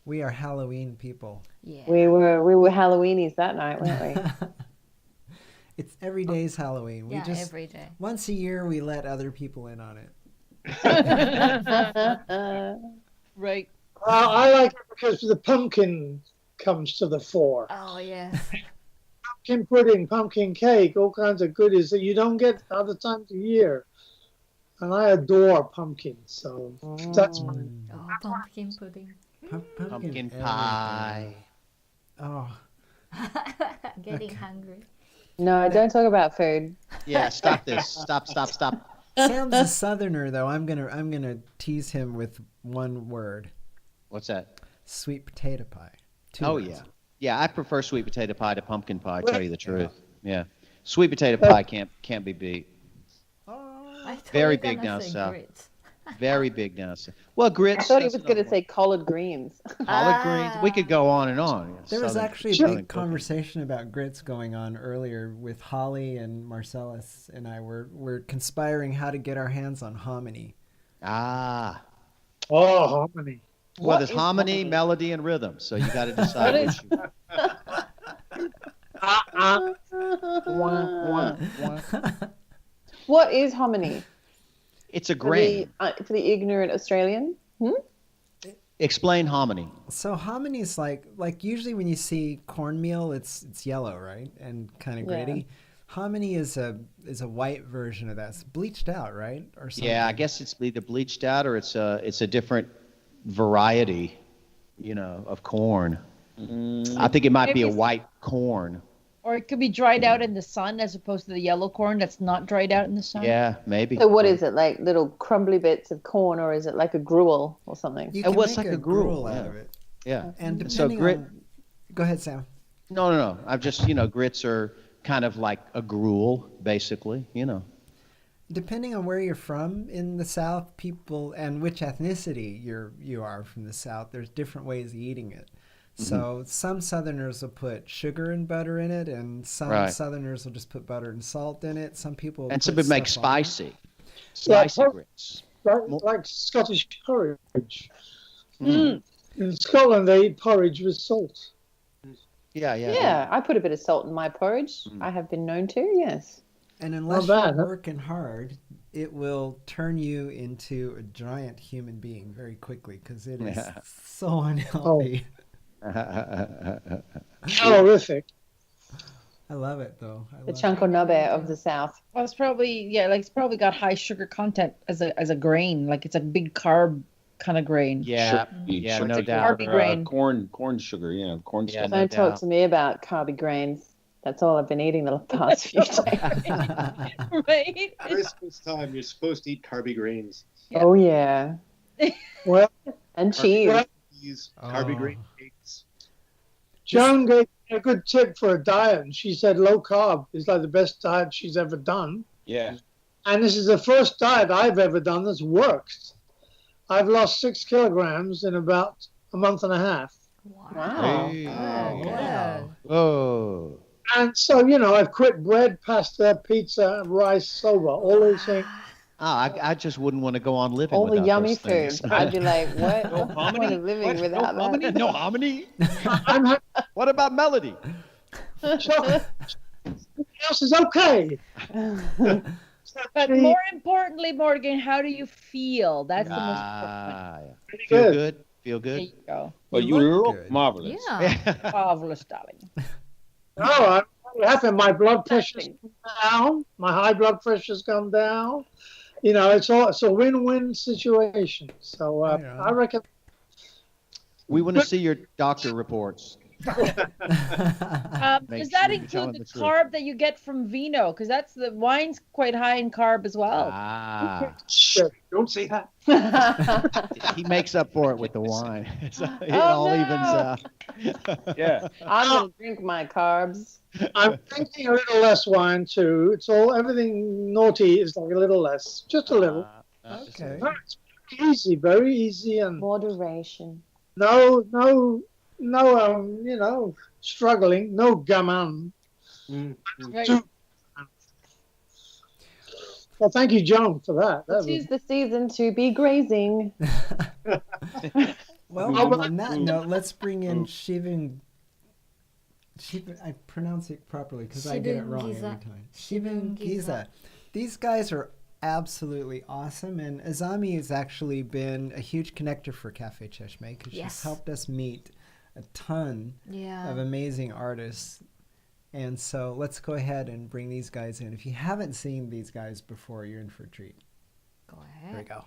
We are Halloween people. Yeah. We were Halloweenies that night, weren't we? It's every day's Halloween. We Yeah, just every day. once a year we let other people in on it. Right. Well, I like it because the pumpkin comes to the fore. Oh, yes. Pumpkin pudding, pumpkin cake, all kinds of goodies that you don't get other times of year. And I adore pumpkins, so that's my... Oh, pumpkin pudding. Pumpkin pie. Oh. Getting hungry. No, don't talk about food. Yeah, stop this. Stop. Sam's a southerner though. I'm gonna tease him with one word. What's that? Sweet potato pie. Two Oh words. yeah. Yeah, I prefer sweet potato pie to pumpkin pie, tell you the truth. Yeah. Sweet potato pie can't be beat. I thought Very you were big gonna down say south. grits. Very big down south. Well, grits. I thought he that's was going to say collard greens. collard greens. We could go on and on. There was Southern- actually a Southern big cooking. conversation about grits going on earlier with Holly and Marcellus and I were conspiring how to get our hands on hominy. Ah. Oh, hominy. Well, there's hominy, melody, and rhythm. So you got to decide which. What is hominy? It's a grain. For the ignorant Australian? Explain hominy. So hominy is like usually when you see cornmeal, it's yellow, right, and kind of Yeah. gritty. Hominy is a white version of that. It's bleached out, right, or something. Yeah, I guess it's either bleached out or it's a different variety, of corn. I think it might be a Maybe- white corn. Or it could be dried out in the sun as opposed to the yellow corn that's not dried out in the sun. Yeah, maybe. So what is it, like little crumbly bits of corn, or is it like a gruel or something? You It can was make like a a gruel, out yeah. of it. Yeah. And So depending on, go ahead, Sam. No. I'm just, grits are kind of like a gruel, basically, Depending on where you're from in the South, people and which ethnicity you are from the South, there's different ways of eating it. So some Southerners will put sugar and butter in it, and some Right. Southerners will just put butter and salt in it. Some people And some put people make stuff on it. spicy. Spicy grits. Like Scottish porridge. In Scotland, they eat porridge with salt. Yeah. Yeah, I put a bit of salt in my porridge. I have been known to, yes. And unless bad, you're huh? working hard, it will turn you into a giant human being very quickly because it is so unhealthy. Calorific. I love it though. The chunkonobe of the South. Well, it's probably it's probably got high sugar content as a grain. Like it's a big carb kind of grain. Yeah, Sugar, no like doubt. Carby grain. Corn sugar, corn Yeah, stuff. no Don't talk doubt. to me about carby grains. That's all I've been eating the past few days. Right? Christmas time, you're supposed to eat carby grains. Yeah. Oh yeah, Well, and cheese. These carby grain cakes. Joan gave me a good tip for a diet, and she said low carb is like the best diet she's ever done. Yeah. And this is the first diet I've ever done that's worked. I've lost 6 kilograms in about a month and a half. Wow. Hey. Wow. Whoa. And so, I've quit bread, pasta, pizza, rice, soba, all those things. I just wouldn't want to go on living All the without yummy those things. food. I'd be like, what? No What's the point hominy? of living What? without No hominy? that? No hominy? I'm happy. What about melody? Chocolate. Else is okay. But more importantly, Morgan, how do you feel? That's the most important. Yeah. Feel good. good? Feel There good? you go. Well, you look marvelous. Yeah. Marvelous, darling. No, I'm very happy. My blood pressure's gone down. My high blood pressure's gone down. It's a win-win situation. So I reckon. We want to see your doctor reports. Make Does sure that you tell include him the the truth. carb that you get from vino? Because that's the wine's quite high in carb as well. Ah. Don't say that. He makes up for it with the wine. So it Oh, all no. evens out. Yeah. I'm gonna drink my carbs. I'm drinking a little less wine too. Everything naughty is like a little less, just a little. Okay. No, it's very easy, and moderation. No, struggling, no gammon. Right. Well, thank you, John, for that. This is the season to be grazing. Well, on that note, let's bring in Shivin. I pronounce it properly because I get it wrong every time. Shivin Giza. These guys are absolutely awesome, and Azami has actually been a huge connector for Cafe Cheshmeh because she's helped us meet a ton of amazing artists. And so let's go ahead and bring these guys in. If you haven't seen these guys before, you're in for a treat. Go ahead. Here we go.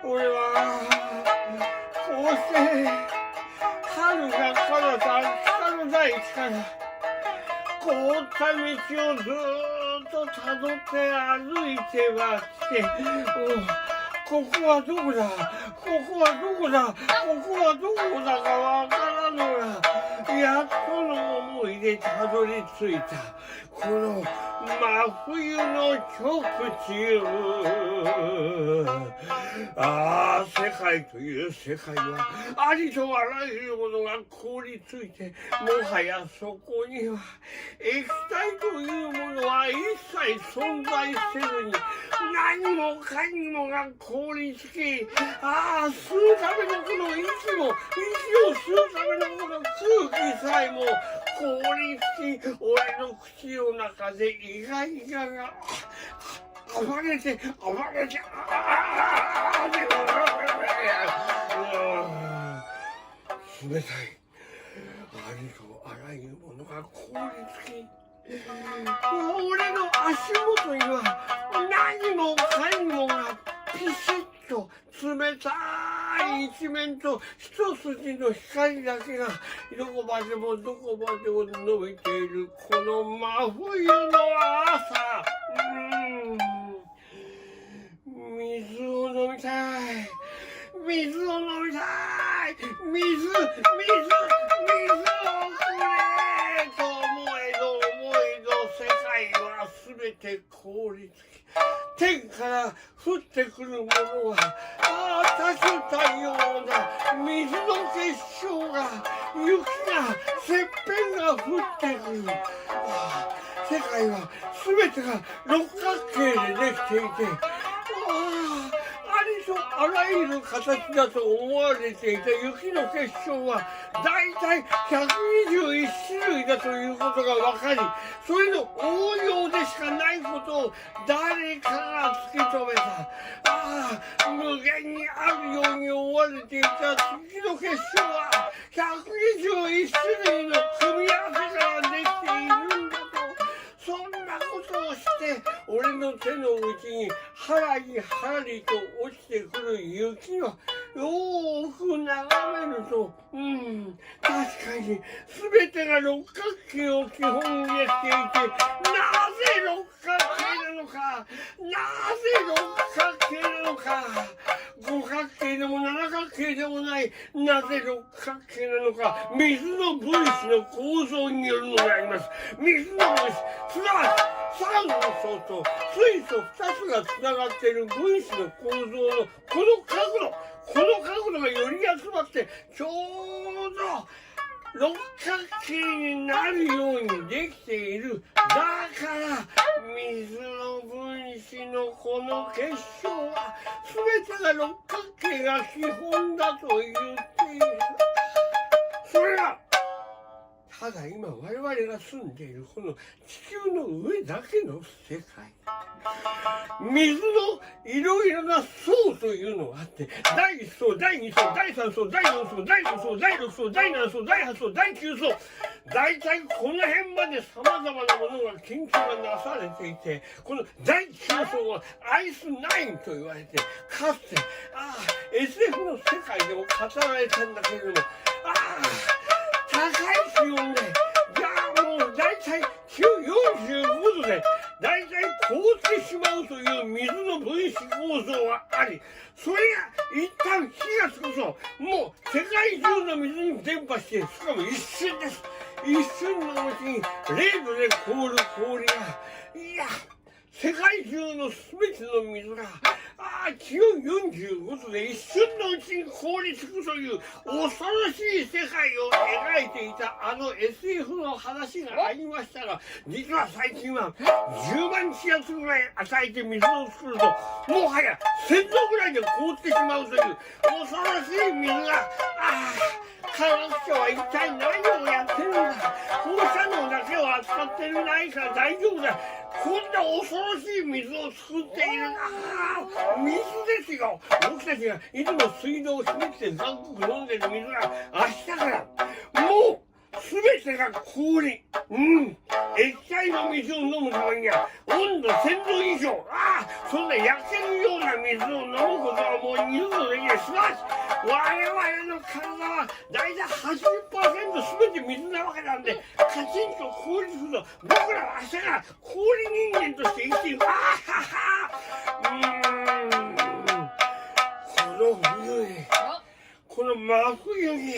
俺はこうして春が彼方北の大地から凍った道をずっとたどって歩いてはきて、ここはどこだ、ここはどこだ、ここはどこだかわからぬが、やっとの思いでたどり着いたこの真冬の極地。ああ、世界という世界はありとあらゆるものが凍りついて、もはやそこには液体というものは一切存在せずに、何もかにもが凍りつき、ああ、吸うためのこの息も、息を吸うためのこの空気さえも凍りつき、俺の口の中でイガイガが暴れて、冷たい。ありとあらゆるものが凍りつき、俺の足元には何もかにもがピシッと冷たい一面と一筋の光だけがどこまでもどこまでも伸びているこの真冬の朝。水を飲みたい、水を飲みたい、水をくれと思えど世界はすべて凍りつき、天から降ってくるものは多種多様な水の結晶が、雪が、雪片が降ってくる。世界はすべてが六角形でできていて、ありとあらゆる形だと思われていた雪の結晶はだいたい121種類だということが分かり、それの応用でしかないことを誰かが突き止めた。無限にあるように思われていた雪の結晶は121種類の組み合わせからできているんだと。そんなことをして俺の手の内にはらりはらりと落ちてくる雪をよく眺めると、確かに全てが六角形を基本にしていて、なぜ六角形なのか、なぜ六角形なのか、五角形でも七角形でもない、なぜ六角形なのか、水の分子の構造によるのであります。水の分子、すなわち酸素と水素2つがつながっている分子の構造のこの角度がより集まってちょうど六角形になるようにできている。だから水の分子のこの結晶は全てが六角形が基本だと言っている。それがただ今我々が住んでいるこの地球の上だけの世界、水のいろいろな層というのがあって、第1層、第2層、第3層、第4層、第5層、第6層、第7層、第8層、第9層、大体この辺までさまざまなものが研究がなされていて、この第9層はアイスナインと言われて、かつてSF の世界でも語られたんだけれども、高い気温で、もう大体45度で大体凍ってしまうという水の分子構造があり、それが一旦火がつくともう世界中の水に伝播して、しかも一瞬です。一瞬のうちに0度で凍る氷が、世界中の全ての水が気温45度で一瞬のうちに凍りつくという恐ろしい世界を描いていたSF の話がありましたが、実は最近は10万気圧ぐらい与えて水を作るともはや1000度ぐらいで凍ってしまうという恐ろしい水が、科学者は一体何をやってるんだ、放射能だけを扱ってないから大丈夫だ、こんな恐ろしい水を作っている水ですよ。僕たちがいつも水道を閉めて残酷飲んでる水が明日からもう全てが氷。液体の水を飲むためには温度1000度以上。そんな焼けるような水を飲むことはもう二度とできない。すなわち我々の体は大体 80% 全て水なわけなんで、カチンと氷すると僕らは明日から氷人間として生きている。この冬に、この真冬に、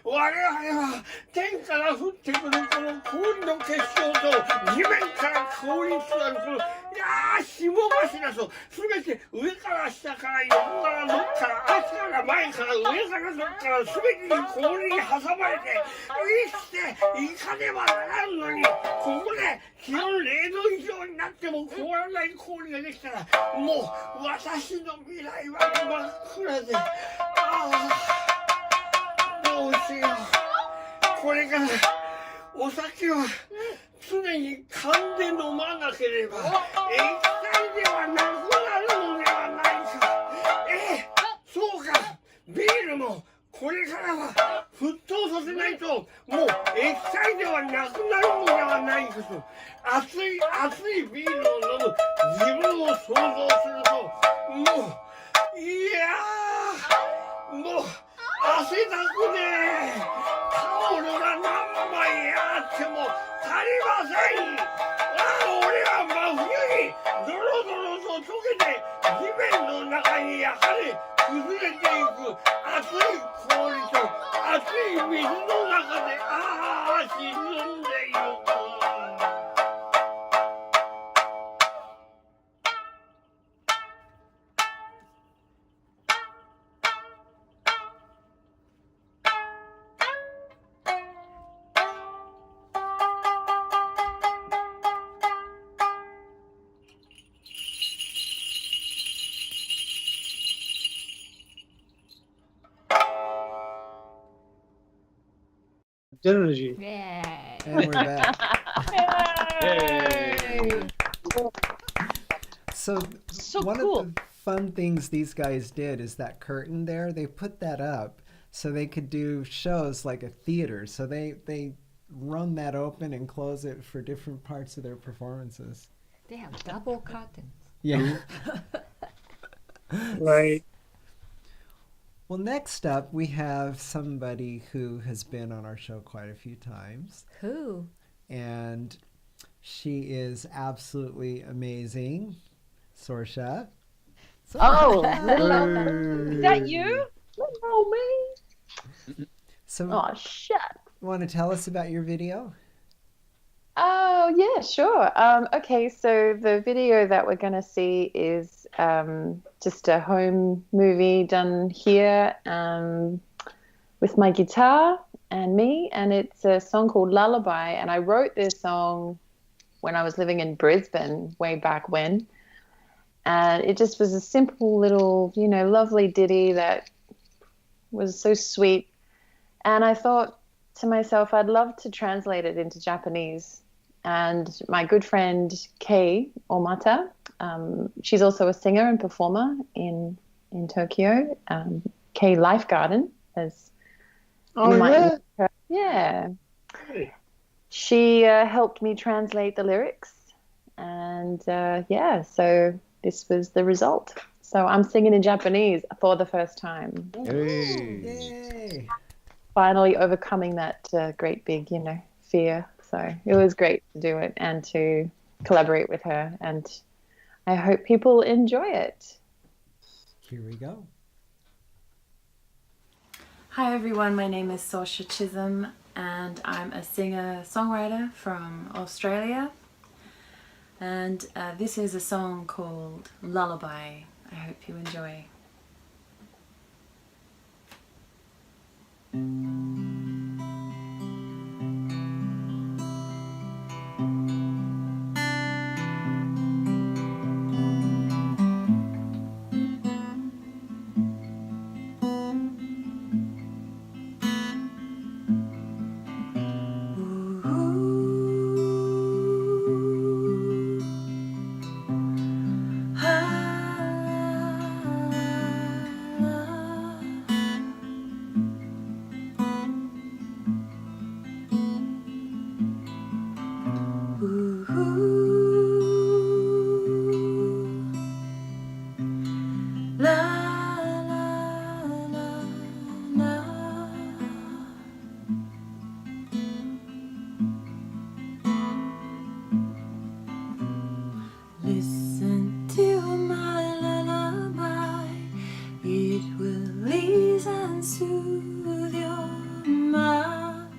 我々は天から降ってくるこの氷の結晶と地面から氷に伝わるこの霜柱と全て上から下から横からどっから足から前から上からどっから全てに氷に挟まれて生きていかねばならんのに、ここで気温0度以上になっても凍らない氷ができたらもう私の未来は真っ暗で、どうしよう。これからお酒は常に缶で飲まなければ液体ではなくなるのではないか。そうか、ビールもこれからは沸騰させないともう液体ではなくなるのではないかと、熱い熱いビールを飲む自分を想像するともうもう汗だくでタオルが何枚あっても足りません。俺は真冬にドロドロと溶けて地面の中にやはり崩れていく熱い氷と熱い水の中で沈んでいく。Energy. Yay. And we're back. Yay. So one cool. of the fun things these guys did is that curtain there, they put that up so they could do shows like a theater. So they run that open and close it for different parts of their performances. They have double curtains. Yeah. Right. Well, next up, we have somebody who has been on our show quite a few times. Who? And she is absolutely amazing. Sorcha. Oh, little, is that you? Little me. So, Oh, shut. Want to tell us about your video? Oh, yeah, sure. Okay, so the video that we're going to see is just a home movie done here with my guitar and me, and it's a song called Lullaby, and I wrote this song when I was living in Brisbane way back when, and it just was a simple little, lovely ditty that was so sweet, and I thought to myself, I'd love to translate it into Japanese. And my good friend Kei Omata, she's also a singer and performer in Tokyo. Kei Life Garden, as you might know her. Yeah. She helped me translate the lyrics, and so this was the result. So I'm singing in Japanese for the first time. Yay! Finally overcoming that great big, fear. So it was great to do it and to collaborate with her, and I hope people enjoy it. Here we go. Hi everyone, my name is Sorcha Chisolm and I'm a singer-songwriter from Australia, and this is a song called Lullaby. I hope you enjoy. La la la la. Listen to my lullaby. It will ease and soothe your mind.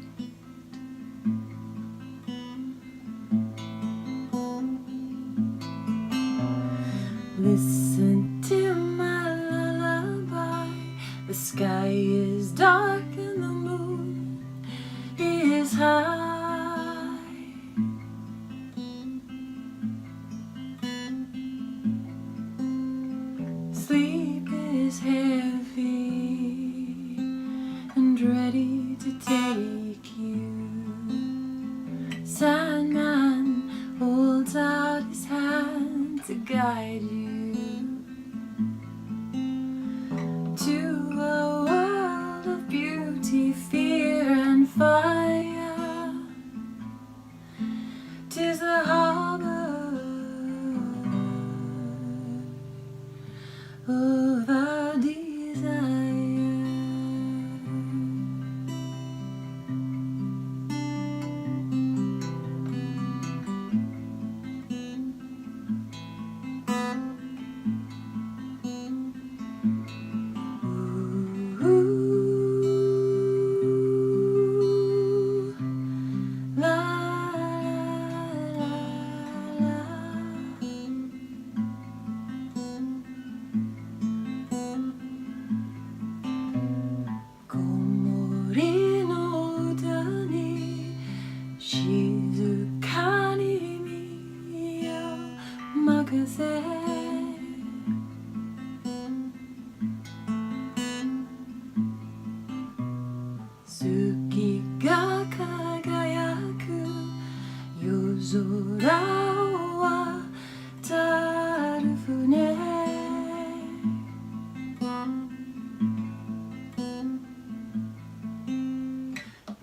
Listen to my lullaby. The sky is dark and the moon is high. Sleep is heavy and ready to take you. Sandman holds out his hand to guide you to a world of beauty, fear, and fire. 'Tis the harbor of our desire. La la la. 木漏りの歌に静かに身を任せ、月が輝く夜空を渡る船、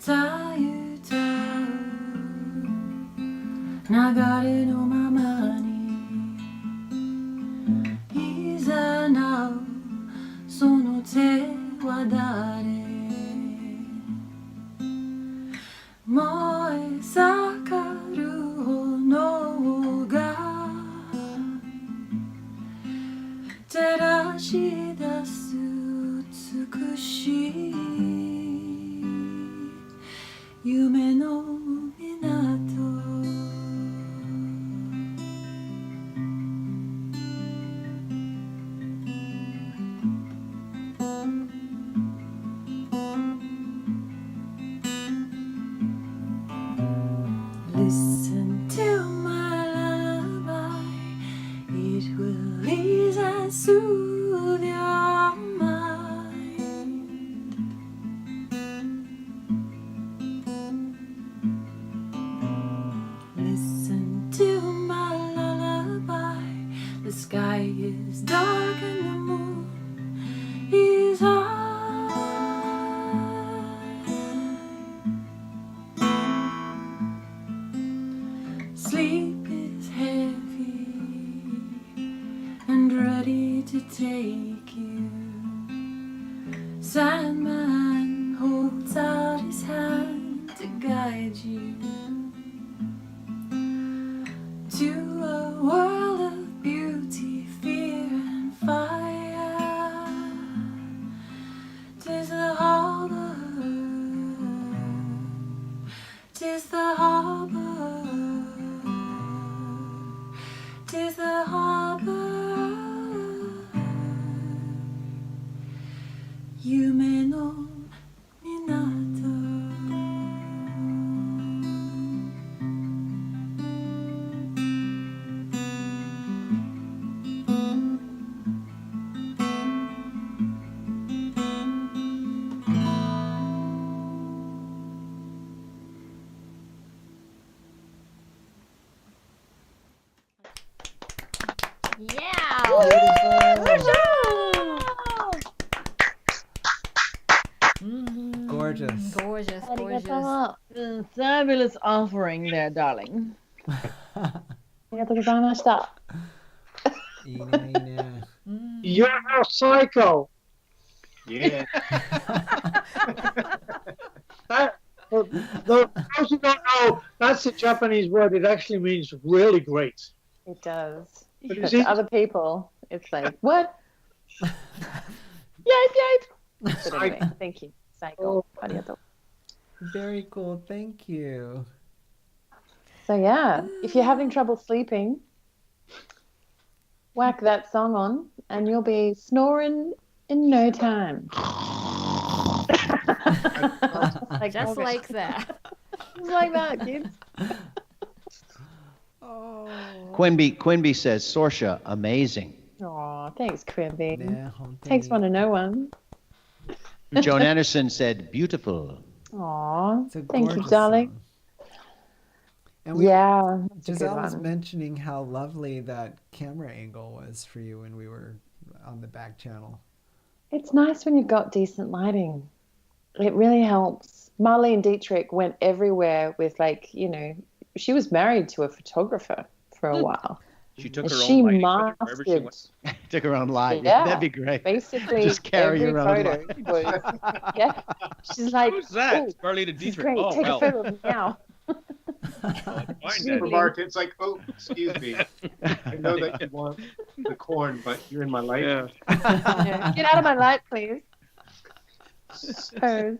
たゆたう流れのままにいざなうその手は誰、燃え盛る炎が照らし出す美しい夢の港。Listen to my lullaby. It will ease and soothe your mind. Listen to my lullaby. The sky is dark and the moon is high. Sleep is heavy and ready to take you. Sandman holds out his hand to guide you to a world of beauty, fear, and fire. 'Tis the harbor, 'tis the harbor, 'tis the harbor. 夢の港。Yeah! Gorgeous. Gorgeous, gorgeous. Fabulous offering there, darling. arigatou gozaimashita. You're a psycho. Yeah. For those who don't know, that's a Japanese word. It actually means really great. It does. But But to other people, it's like, what? Yipe. But anyway, thank you. Psycho. Arigatou. Very cool. Thank you. So yeah, if you're having trouble sleeping, whack that song on and you'll be snoring in no time. Just like that. Just like that, kids. Quimby says, Sorcha, amazing. Aw, thanks, Quimby. Yeah, Takes one to know one. Joan Anderson said, beautiful. Aw, It's a thank you, gorgeous darling. song. And we, Yeah, it's a good Giselle was one. mentioning how lovely that camera angle was for you when we were on the back channel. It's nice when you've got decent lighting. It really helps. Marlene Dietrich went everywhere with, like, you know, she was married to a photographer for a while. She took her And own she lighting with her wherever she went. Took her own light. Yeah, That'd be great. Basically, Just carry every your own photo light. was, yeah. She's like, Who's that? "Oh, Marlene this is Dietrich. great. Oh, Take well. a photo of me now." Supermarket, it's like, oh, excuse me. I know that you want the corn, but you're in my light. Yeah. Yeah, get out of my light, please. Pose.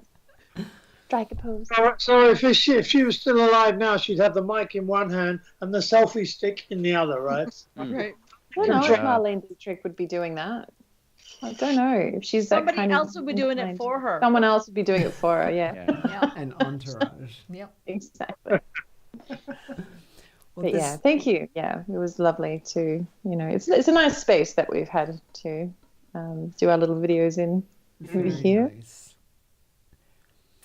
Strike a pose. So if she was still alive now, she'd have the mic in one hand and the selfie stick in the other, right? Right. I don't know if Marlene Dietrich would be doing that. I don't know if she's that Somebody kind of else would be doing it for her. Someone else would be doing it for her. Yeah. An entourage. Yep. Exactly. Well, But yeah, thank you. Yeah, it was lovely to, you know, it's a nice space that we've had to do our little videos in over here. Nice.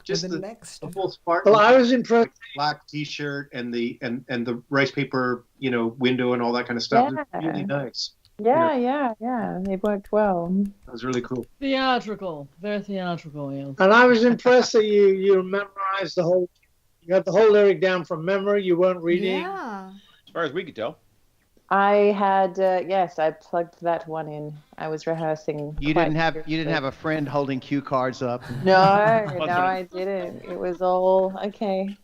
Just the the next whole Spartan. Well, I was impressed. Black T-shirt and the rice paper, you know, window and all that kind of stuff. Yeah. It's really nice. Yeah. It worked well. That was really cool. Theatrical. Very theatrical, yeah. And I was impressed that you memorized the whole. You had the whole lyric down from memory. You weren't reading. Yeah. As far as we could tell. I had yes, I plugged that one in. I was rehearsing. You quite didn't have seriously. a friend holding cue cards up. No, I didn't. It was all okay.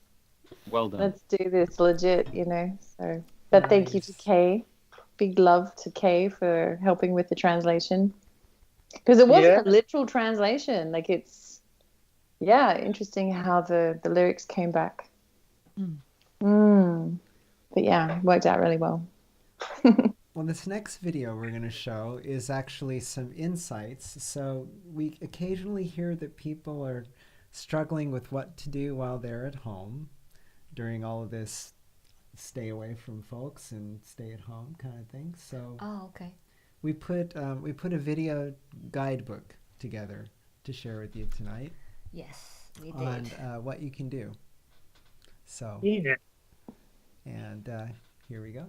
Well done. Let's do this legit, you know. So, but thank you to Kay. Big love to Kay for helping with the translation, because it wasn't a literal translation. Like it's, interesting how the lyrics came back. But yeah, it worked out really well. Well, this next video we're going to show is actually some insights. So we occasionally hear that people are struggling with what to do while they're at home during all of this stay away from folks and stay at home kind of thing. So okay. we put a video guidebook together to share with you tonight. Yes, we did. On what you can do. So and here we go.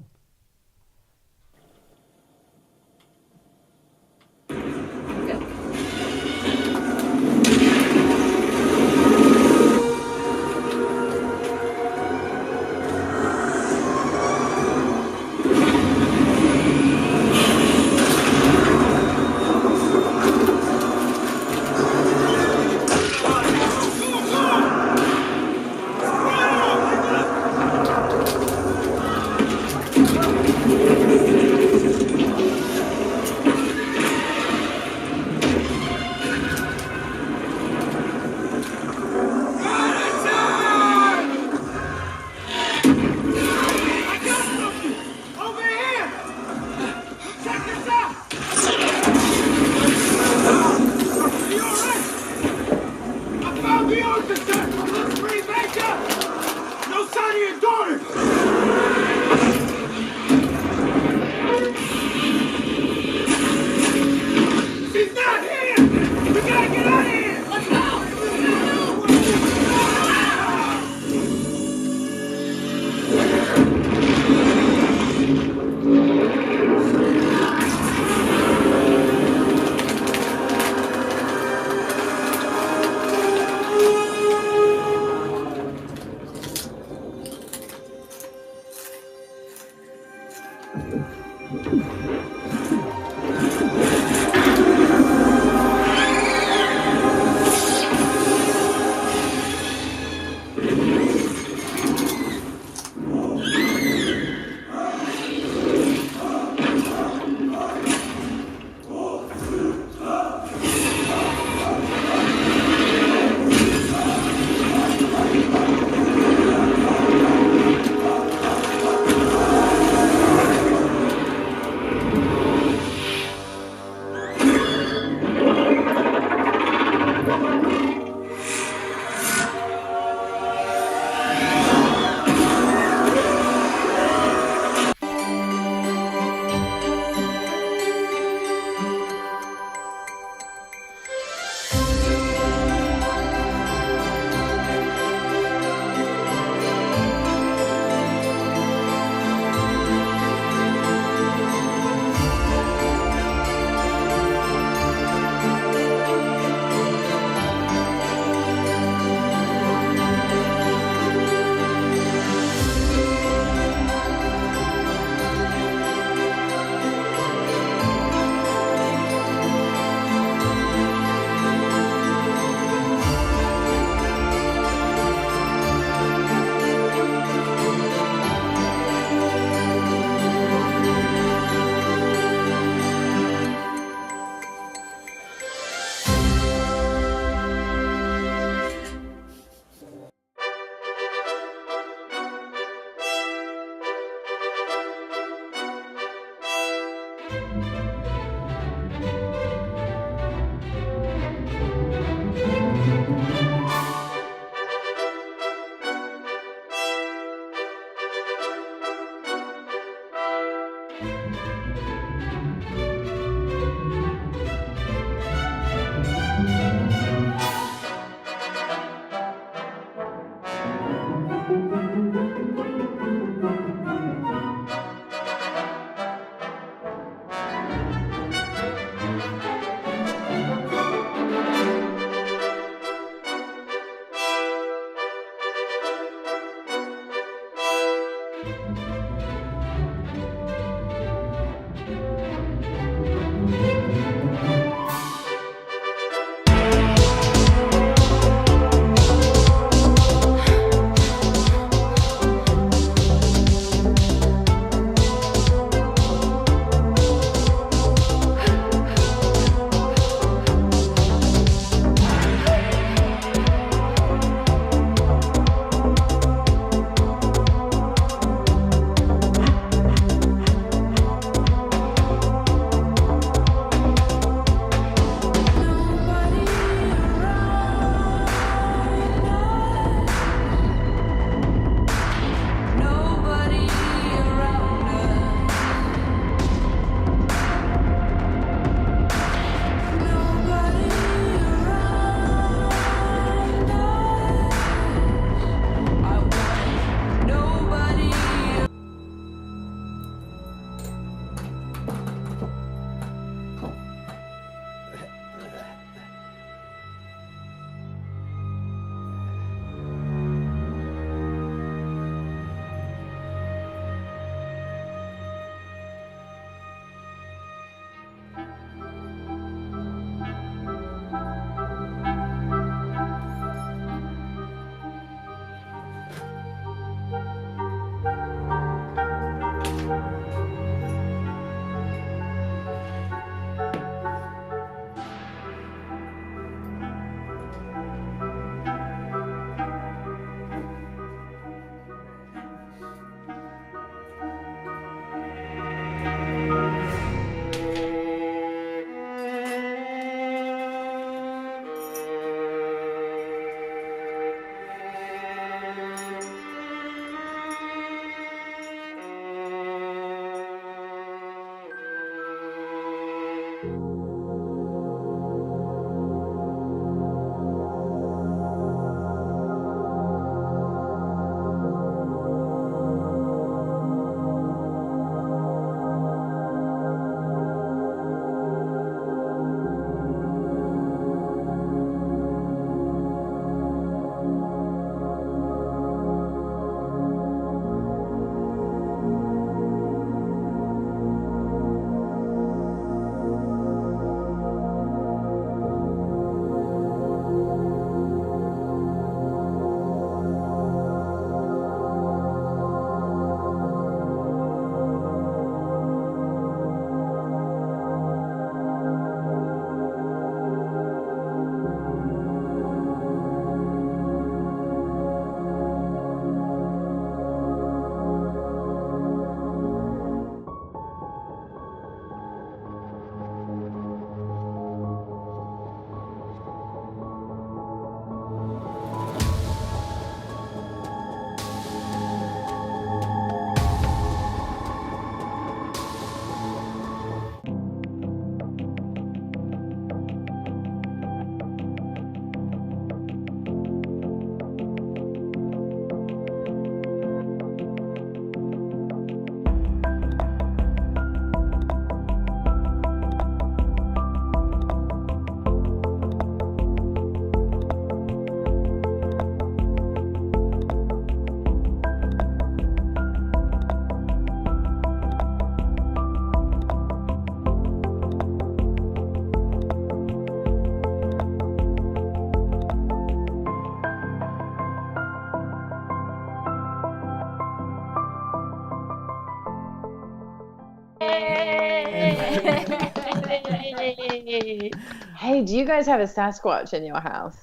Hey, do you guys have a Sasquatch in your house?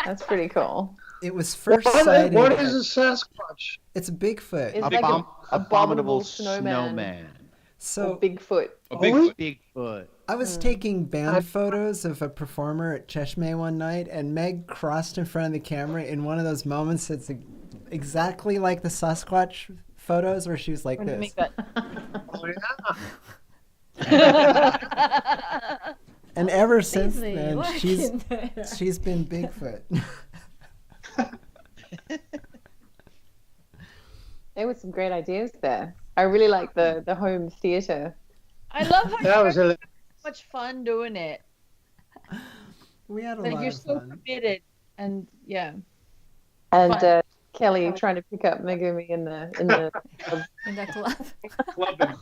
That's pretty cool. It was first What sighted. is a Sasquatch? It's a Bigfoot. It's like an abominable snowman. So Or Bigfoot. Bigfoot. I was taking band photos of a performer at Cheshmeh one night, and Meg crossed in front of the camera in one of those moments that's exactly like the Sasquatch photos where she was like this. Oh, And ever since Busy then, working there. she's been Bigfoot. There were some great ideas there. I really like the home theater. I love how That was you a- had so much fun doing it. We had a Like lot you're of so fun. committed, and yeah. And Fun. Kelly trying to pick up Megumi in the In the club. Clubbing.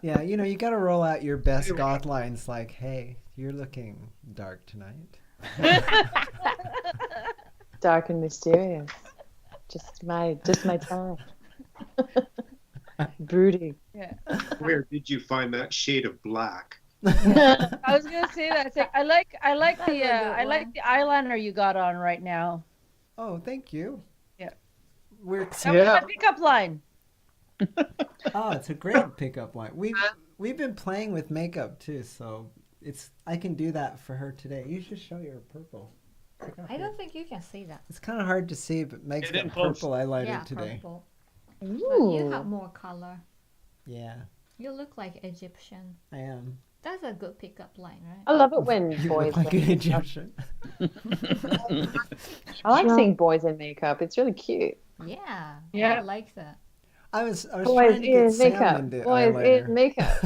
Yeah, you got to roll out your best goth lines like, "Hey, you're looking dark tonight." dark and mysterious. Just my time. Brooding. Yeah. Where did you find that shade of black? I was gonna say that. It's like I like the That's a good one. eyeliner you got on right now. Oh, thank you. Yeah. We're That was my pickup line. Oh, it's a great pickup line. We've been playing with makeup too, so I can do that for her today. You should show your purple. I don't think you can see that. It's kind of hard to see, but Meg's Get in got close. purple highlighter Yeah, today. purple. But you Ooh. have more color. Yeah, You look like Egyptian. I am. That's a good pickup line, right? I love it when You boys look like an wear Egyptian. I like seeing boys in makeup. It's really cute. Yeah. Yeah. I like that. I was Boys trying to get in Sam makeup. into Boys eyeliner. in makeup.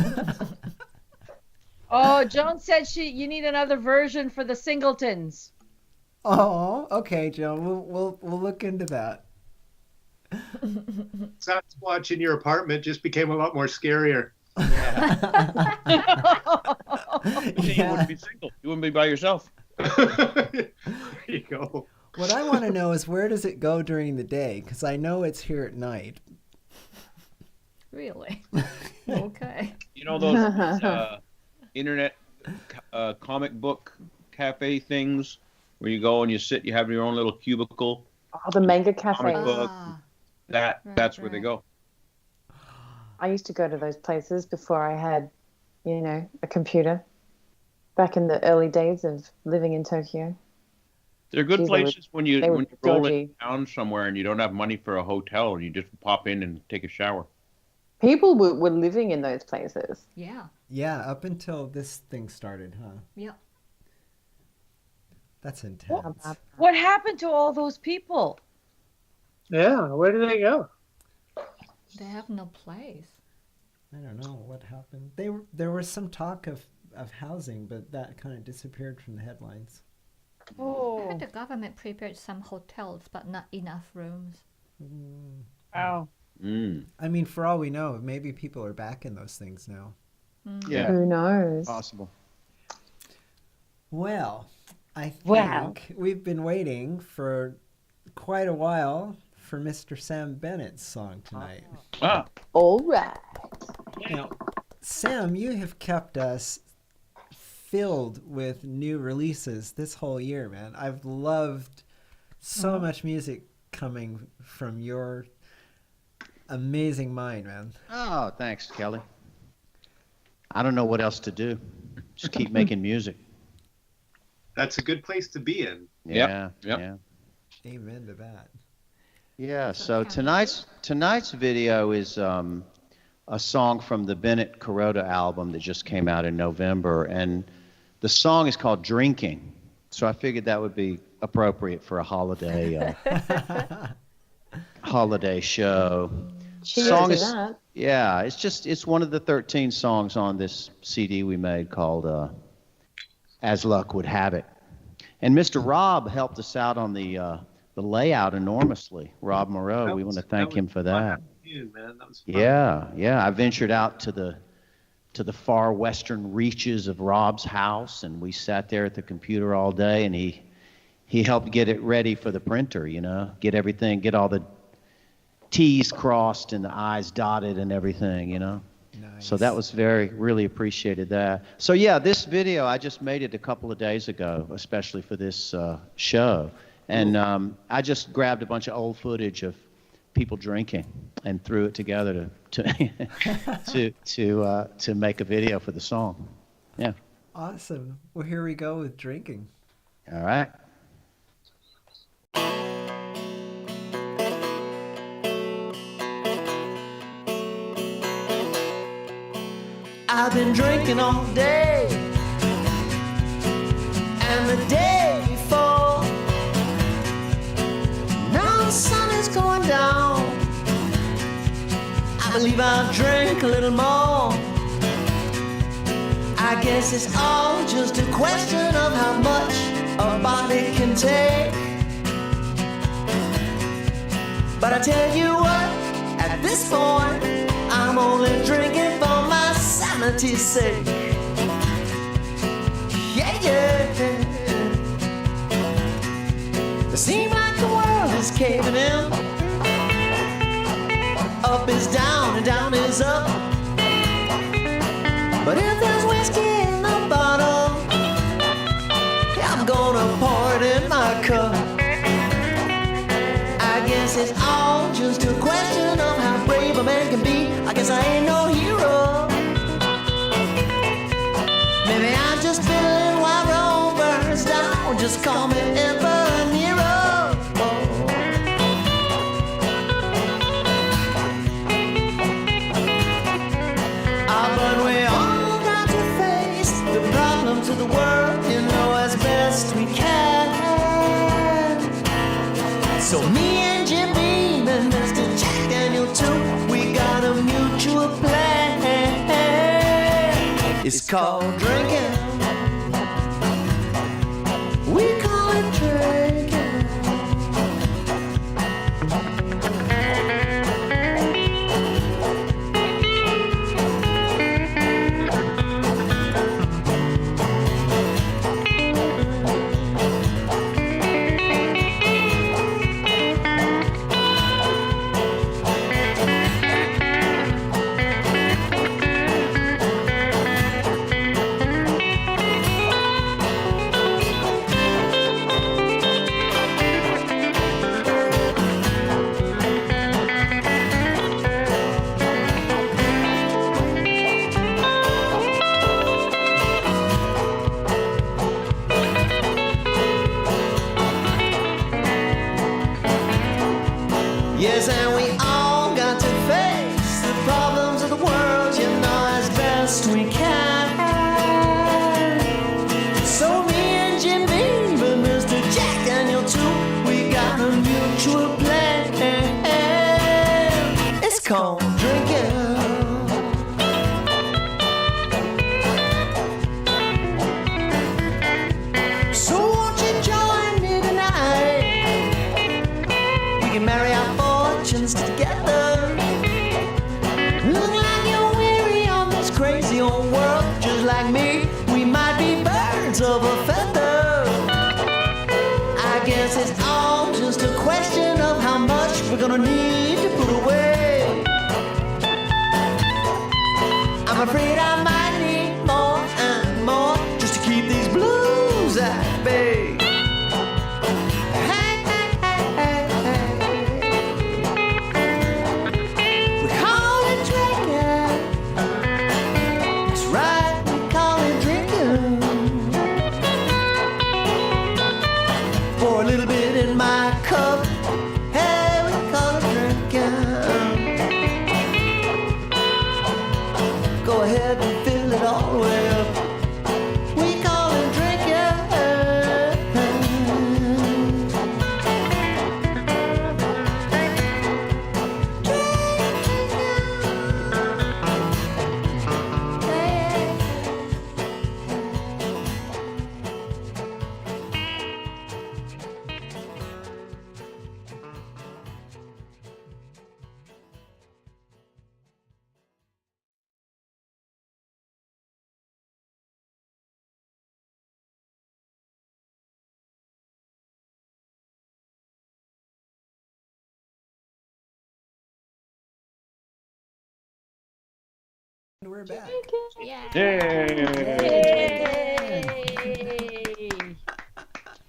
Oh, Joan said you need another version for the singletons. Oh, okay, Joan. We'll look into that. Sasquatch in your apartment just became a lot more scarier. You wouldn't be single. You wouldn't be by yourself. There you go. What I want to know is where does it go during the day? Because I know it's here at night. Really? Okay. You know those internet comic book cafe things where you go and you sit, you have your own little cubicle. Oh, the manga cafe. Comic book. That's where they go. I used to go to those places before I had, a computer. Back in the early days of living in Tokyo. They're good Geez, places when you they were roll dodgy. in town somewhere and you don't have money for a hotel and you just pop in and take a shower. People were living in those places. Yeah. Yeah, up until this thing started, huh? Yeah. That's intense. What happened to all those people? Yeah, where did they go? They have no place. I don't know what happened. There was some talk of housing, but that kind of disappeared from the headlines. I heard the government prepared some hotels, but not enough rooms. Wow. I mean, for all we know, maybe people are back in those things now. Yeah. Who knows? Possible. Well, I think Wow. we've been waiting for quite a while for Mr. Sam Bennett's song tonight. Ah. All right. Now, Sam, you have kept us filled with new releases this whole year, man. I've loved so much music coming from your amazing mind, man. Oh, thanks, Kelly. I don't know what else to do. Just keep making music. That's a good place to be in. Yeah. Yep. Yeah. Amen to that. Yeah, so tonight's video is a song from the Bennett Kuroda album that just came out in November, and the song is called Drinking. So I figured that would be appropriate for a holiday holiday show. Cheers Song to is- that. Yeah, it's one of the 13 songs on this CD we made called As Luck Would Have It. And Mr. Rob helped us out on the layout enormously. Rob Moreau, we want to thank him for that. Man, that was fun. Yeah. I ventured out to the far western reaches of Rob's house, and we sat there at the computer all day, and he helped get it ready for the printer, get all the T's crossed and the I's dotted and everything, Nice. So that was really appreciated that. So yeah, this video, I just made it a couple of days ago, especially for this show. And I just grabbed a bunch of old footage of people drinking and threw it together to make a video for the song. Yeah. Awesome. Well, here we go with drinking. All right. I've been drinking all day and the day before. Now the sun is going down. I believe I'll drink a little more. I guess it's all just a question of how much a body can take. But I tell you what, at this point, I'm only drinking for my sanity's sake. Yeah, yeah. It seems like the world is caving in. Up is down and down is up. But if there's whiskey in the bottle, I'm gonna pour it in my cup. I guess it's all just a question of how brave a man can be. I guess I ain't no hero. Maybe I'm just feeling while Rome burns down. Just call me Emperor Nero. But we all got to face the problems of the world, you know, as best we can. So me and Jim Beam and Mr. Jack Daniel too, we got a mutual plan. It's called drinking. We call it drinking. Yes, and we all got to face the problems of the world, you know, as best we can. So me and Jim Beam and Mr. Jack Daniel too, we got a mutual plan. It's called drinking. So won't you join me tonight? We can marry our fortunes together. Look like you're weary on this crazy old world. Just like me, we might be birds of a feather. I guess it's all just a question of how much we're gonna need to put away. I'm afraid I might need more and more just to keep these blues at bay. Pour a little bit in my cup. Hey, we call it drinking. Go ahead and fill it all the way up. We're back.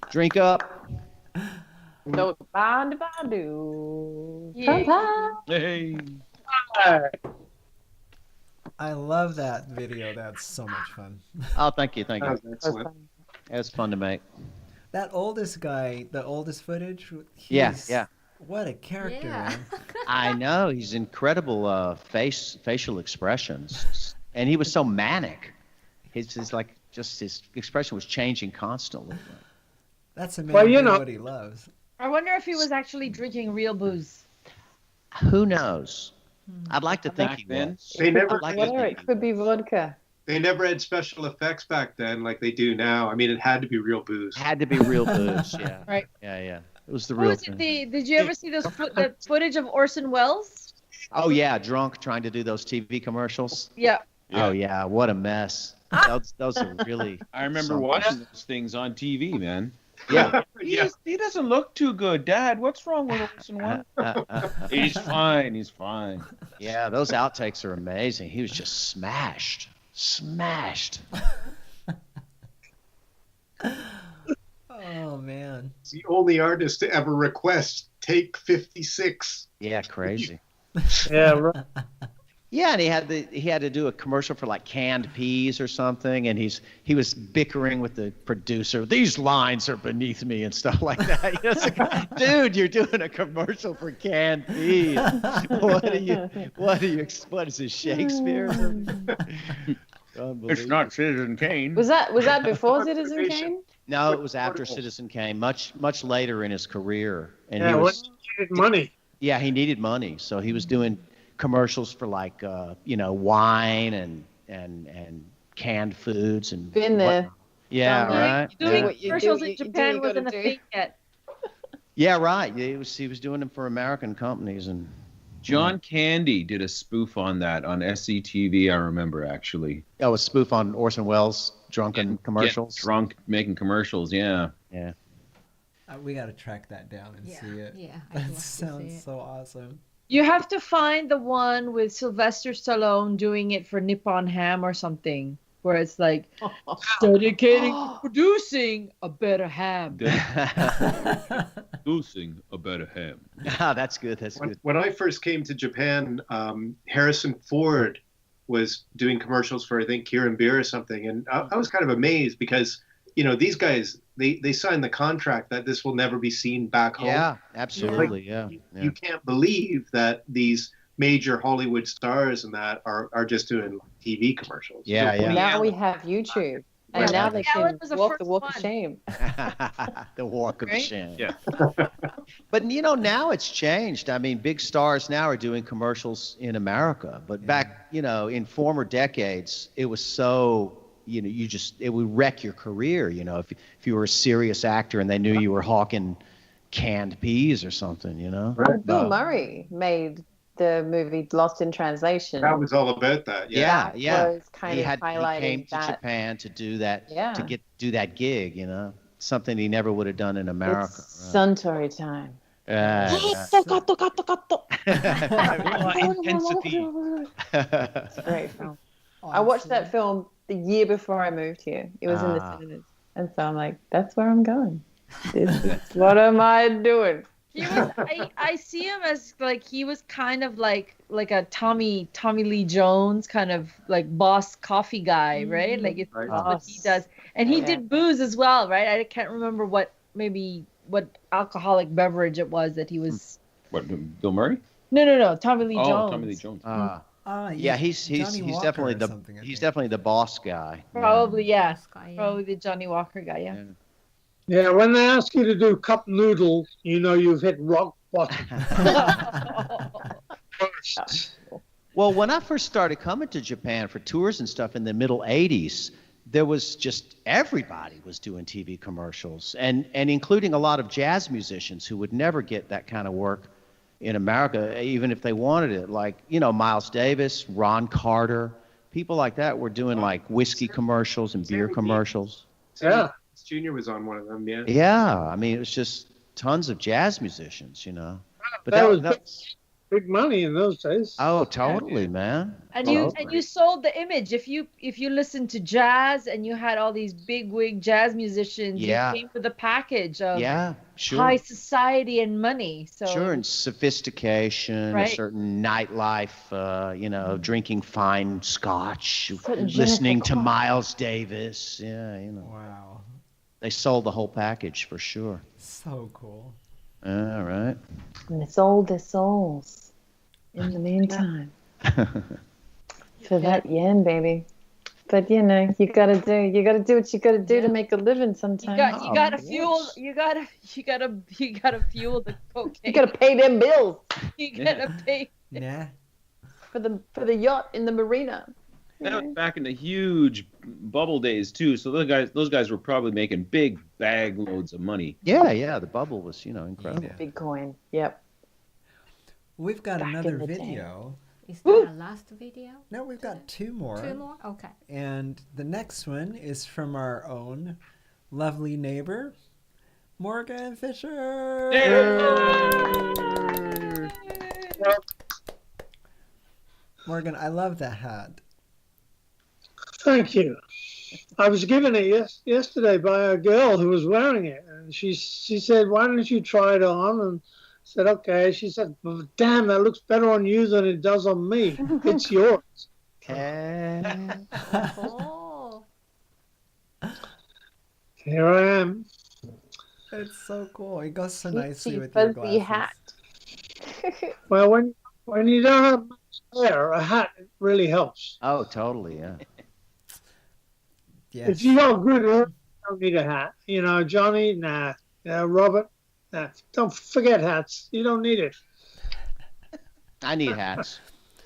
Drink up. So, bandu. Hey. I love that video. That's so much fun. Oh, thank you. Thank you. That was excellent. It was fun to make. That oldest guy, the oldest footage. Yeah, he's- yeah. What a character, man. I know. He's incredible facial expressions. And he was so manic. His expression was changing constantly. That's a man Well, doing what he loves. I wonder if he was actually drinking real booze. Who knows? I'd like to think he was. They never, I'd like to think It could be vodka. they never had special effects back then like they do now. I mean, it had to be real booze. Had to be real booze, yeah. Right. Yeah. It was the What real was it? thing. Did you ever see the footage of Orson Welles? Oh, yeah, drunk trying to do those TV commercials. Yeah. Oh, yeah, what a mess. Those are really... I remember something. watching those things on TV, man. Yeah. He doesn't look too good, Dad. What's wrong with Orson Welles? He's fine. He's fine. Yeah, those outtakes are amazing. He was just smashed. Oh, man. He's the only artist to ever request take 56. Yeah, crazy. Yeah, right. Yeah, and he had to do a commercial for like canned peas or something, and he was bickering with the producer. These lines are beneath me and stuff like that. You know, it's like, dude, you're doing a commercial for canned peas. What is this, Shakespeare? or something? It's not Citizen Kane. Was that before Citizen Kane? No, it was after Citizen Kane, much later in his career. And Yeah, he when was, he needed money. yeah, he needed money, so he was doing commercials for like wine and canned foods and Been there. whatnot. Yeah, Done that. right. Doing What you do, commercials in you do, Japan you gotta wasn't a do. thing yet. Yeah, right. Yeah, he was doing them for American companies and John Candy did a spoof on that on SCTV. I remember actually. a spoof on Orson Welles drunken commercials. Get drunk making commercials. Yeah. Yeah. We got to track that down and see it. Yeah, I'd love That to see sounds it. so awesome. You have to find the one with Sylvester Stallone doing it for Nippon Ham or something, where it's like dedicating to producing a better ham. Producing a better ham. Ah, that's good. That's good. When I first came to Japan, Harrison Ford was doing commercials for, I think, Kirin Beer or something. And I was kind of amazed because, these guys, they signed the contract that this will never be seen back home. Yeah, absolutely. Yeah. You can't believe that these major Hollywood stars and that are just doing TV commercials. Yeah, yeah. Now we have YouTube. And Right. now they Allen can was the walk the first walk of one. shame. The walk of Right? shame. Yeah. But now it's changed. I mean, big stars now are doing commercials in America. But back, in former decades, it was so, it would wreck your career. If you were a serious actor and they knew you were hawking canned peas or something. Right. Bill Murray made the movie Lost in Translation. That was all about that. Yeah, yeah. was kind of He highlighting came to that. Japan to do that, Yeah. to do that gig. Something he never would have done in America. It's Suntory time. Intensity. It's a great film. I watched that film the year before I moved here. It was in the cinemas. And so I'm like, that's where I'm going. What am I doing? He was. I see him as like he was kind of like a Tommy Lee Jones kind of like boss coffee guy, right? Like it's what he does, and he did booze as well, right? I can't remember what alcoholic beverage it was that he was. What, Bill Murray? No, Tommy Lee Jones. Oh, Tommy Lee Jones. Yeah, he's definitely the boss guy. Probably, yeah. Guy, yeah. Probably the Johnny Walker guy, yeah. Yeah, when they ask you to do cup noodle, you've hit rock bottom. Well, when I first started coming to Japan for tours and stuff in the middle 80s, there was just everybody was doing TV commercials, and including a lot of jazz musicians who would never get that kind of work in America, even if they wanted it. Like, Miles Davis, Ron Carter, people like that were doing like whiskey commercials and beer commercials. Yeah. Junior was on one of them, yeah. Yeah, I mean, it was just tons of jazz musicians, But That was big money in those days. Oh, totally, man. And Totally. you sold the image. If you listen to jazz and you had all these big wig jazz musicians, Yeah. you came with a package of Yeah, sure. high society and money. So Sure, and sophistication, a Right. certain nightlife, drinking fine scotch, Certain je ne listening sais to quoi. Miles Davis. Yeah, Wow. They sold the whole package for sure. So cool. All right. And they sold their souls in the meantime for that yen, baby. But you gotta do what you gotta do to make a living sometimes. you gotta fuel you gotta fuel the cocaine. You gotta pay them bills. You gotta pay Nah. for the yacht in the marina. That was back in the huge bubble days too. So those guys were probably making big bag loads of money. Yeah, the bubble was, incredible. Big coin. Yep. We've got Back another in the day. video. Is that a last video? No, we've got two more. Two more? Okay. And the next one is from our own lovely neighbor, Morgan Fischer. Morgan, I love that hat. Thank you. I was given it yesterday by a girl who was wearing it, and she said, "Why don't you try it on?" And I said, "Okay." She said, well, "Damn, that looks better on you than it does on me. It's yours." Oh. Here I am. It's so cool. It goes so nicely Peachy with your fuzzy glasses. hat. Well, when you don't have much hair, a hat really helps. Oh, totally, yeah. Yes. If you got good hair, you don't need a hat. Johnny, nah. Robert, nah. Don't forget hats. You don't need it. I need hats.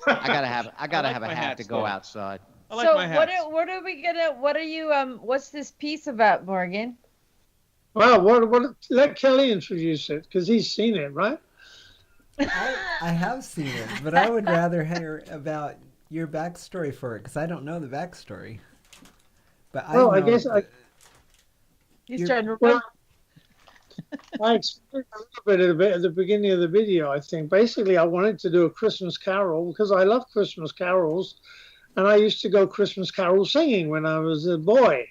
I gotta have a my hat hats, to go though. outside. I like my hats. what are we gonna what are you what's this piece about, Morgan? Well, what? Let Kelly introduce it because he's seen it, right? I have seen it, but I would rather hear about your backstory for it because I don't know the backstory. But I guess He's trying to Well, I explained a little bit at the beginning of the video, I think. Basically, I wanted to do a Christmas carol because I love Christmas carols. And I used to go Christmas carol singing when I was a boy.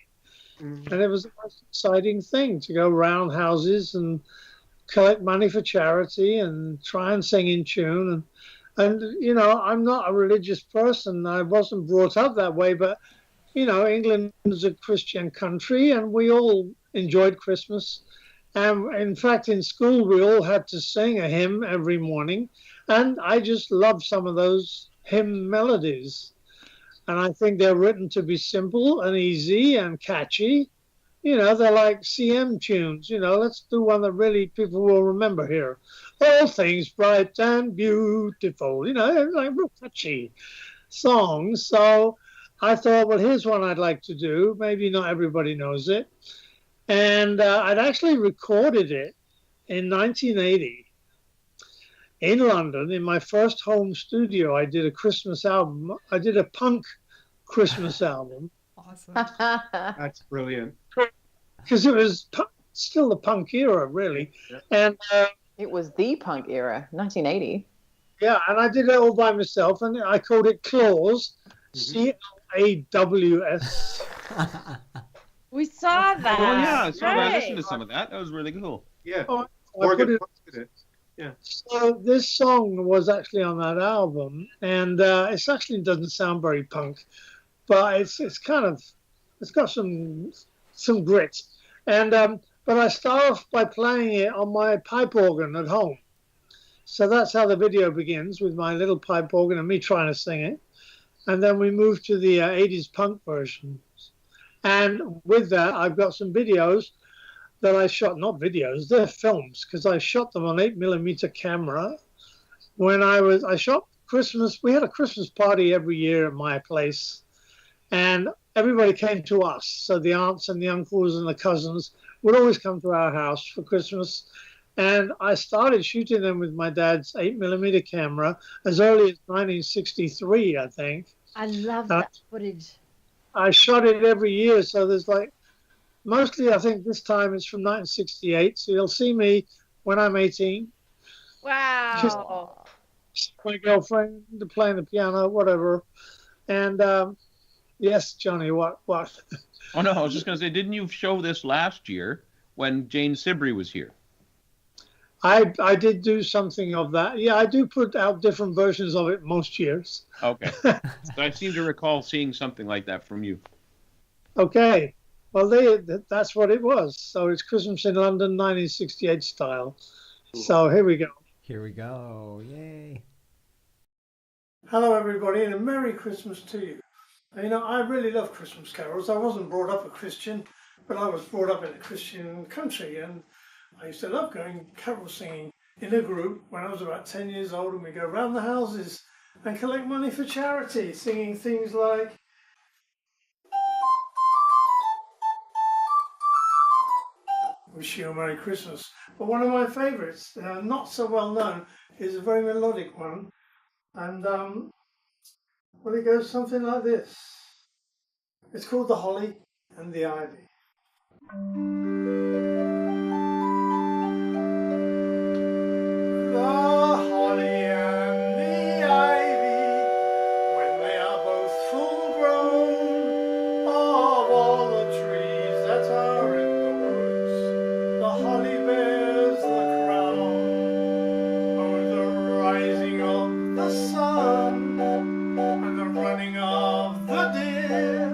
And it was the most exciting thing to go round houses and collect money for charity and try and sing in tune. And I'm not a religious person. I wasn't brought up that way, but England is a Christian country and we all enjoyed Christmas. And in fact, in school, we all had to sing a hymn every morning. And I just love some of those hymn melodies. And I think they're written to be simple and easy and catchy. They're like CM tunes. Let's do one that really people will remember here. All things bright and beautiful. Like real catchy songs. So I thought, well, here's one I'd like to do. Maybe not everybody knows it. And I'd actually recorded it in 1980 in London in my first home studio. I did a Christmas album. I did a punk Christmas album. Awesome. That's brilliant. Because it was still the punk era, really. And It was the punk era, 1980. yeah, and I did it all by myself, and I called it Claws, CLAWS. We saw that. Oh yeah, I saw that. I Right. listened to some of that. That was really cool. Yeah. Oh, I Morgan put it- posted it. Yeah. So this song was actually on that album, and it actually doesn't sound very punk, but it's got some grit. And but I start off by playing it on my pipe organ at home. So that's how the video begins, with my little pipe organ and me trying to sing it. And then we move to the 80s punk version. And with that, I've got some videos that I shot, not videos, they're films, because I shot them on 8mm camera. When I shot Christmas, we had a Christmas party every year at my place. And everybody came to us. So the aunts and the uncles and the cousins would always come to our house for Christmas. And I started shooting them with my dad's 8mm camera as early as 1963, I think. I love that footage. I shot it every year. So there's mostly I think this time it's from 1968. So you'll see me when I'm 18. Wow. my girlfriend playing the piano, whatever. And yes, Johnny, what? Oh no, I was just going to say, didn't you show this last year when Jane Sibrey was here? I did do something of that. Yeah, I do put out different versions of it most years. Okay. I seem to recall seeing something like that from you. Okay. Well, that's what it was. So it's Christmas in London, 1968 style. So here we go. Here we go. Yay. Hello, everybody, and a Merry Christmas to you. You know, I really love Christmas carols. I wasn't brought up a Christian, but I was brought up in a Christian country, and I used to love going carol singing in a group when I was about 10 years old, and we go round the houses and collect money for charity, singing things like Wish You a Merry Christmas. But one of my favourites, not so well known, is a very melodic one, and well, it goes something like this. It's called The Holly and the Ivy. The holly and the ivy, when they are both full grown, of all the trees that are in the woods, the holly bears the crown. Oh, the rising of the sun, and the running of the deer,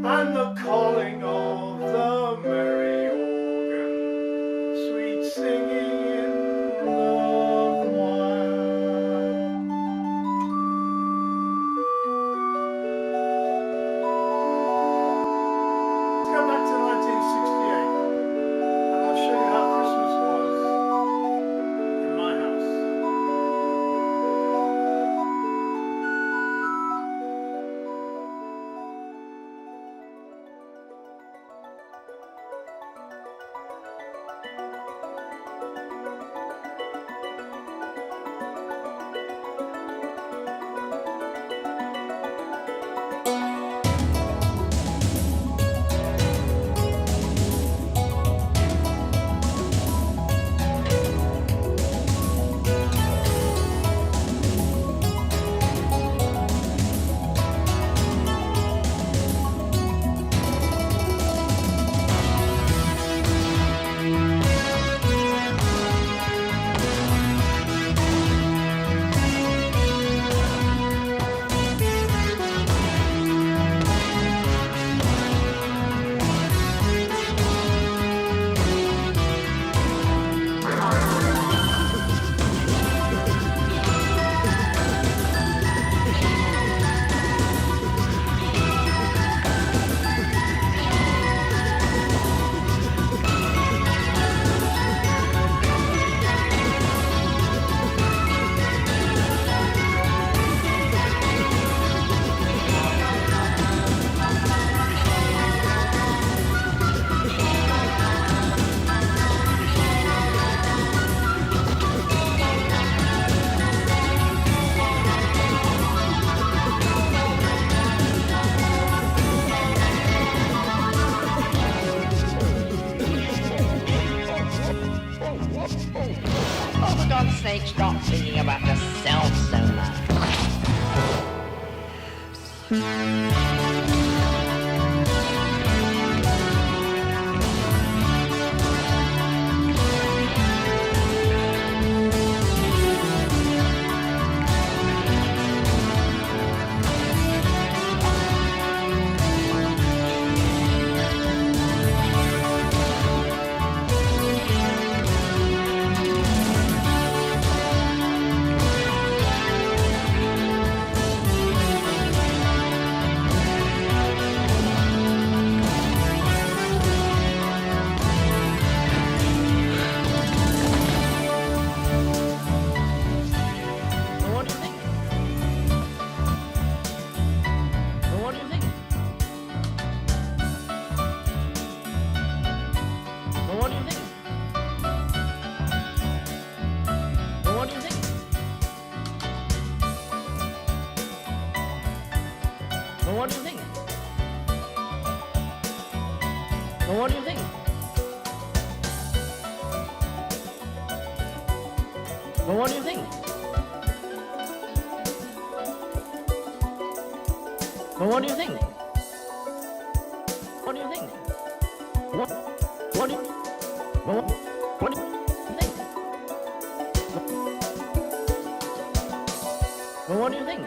and the calling of the merry organ, sweet singing in the choir. Let's go back to 1968, and I'll show you how Christmas was in my house. Oh, for God's sake, stop thinking about yourself so much. What do you think? Well, what do you think? Well, what do you think? Well, what do you think? What do you think? What do you well, what do you think? Well, what do you think?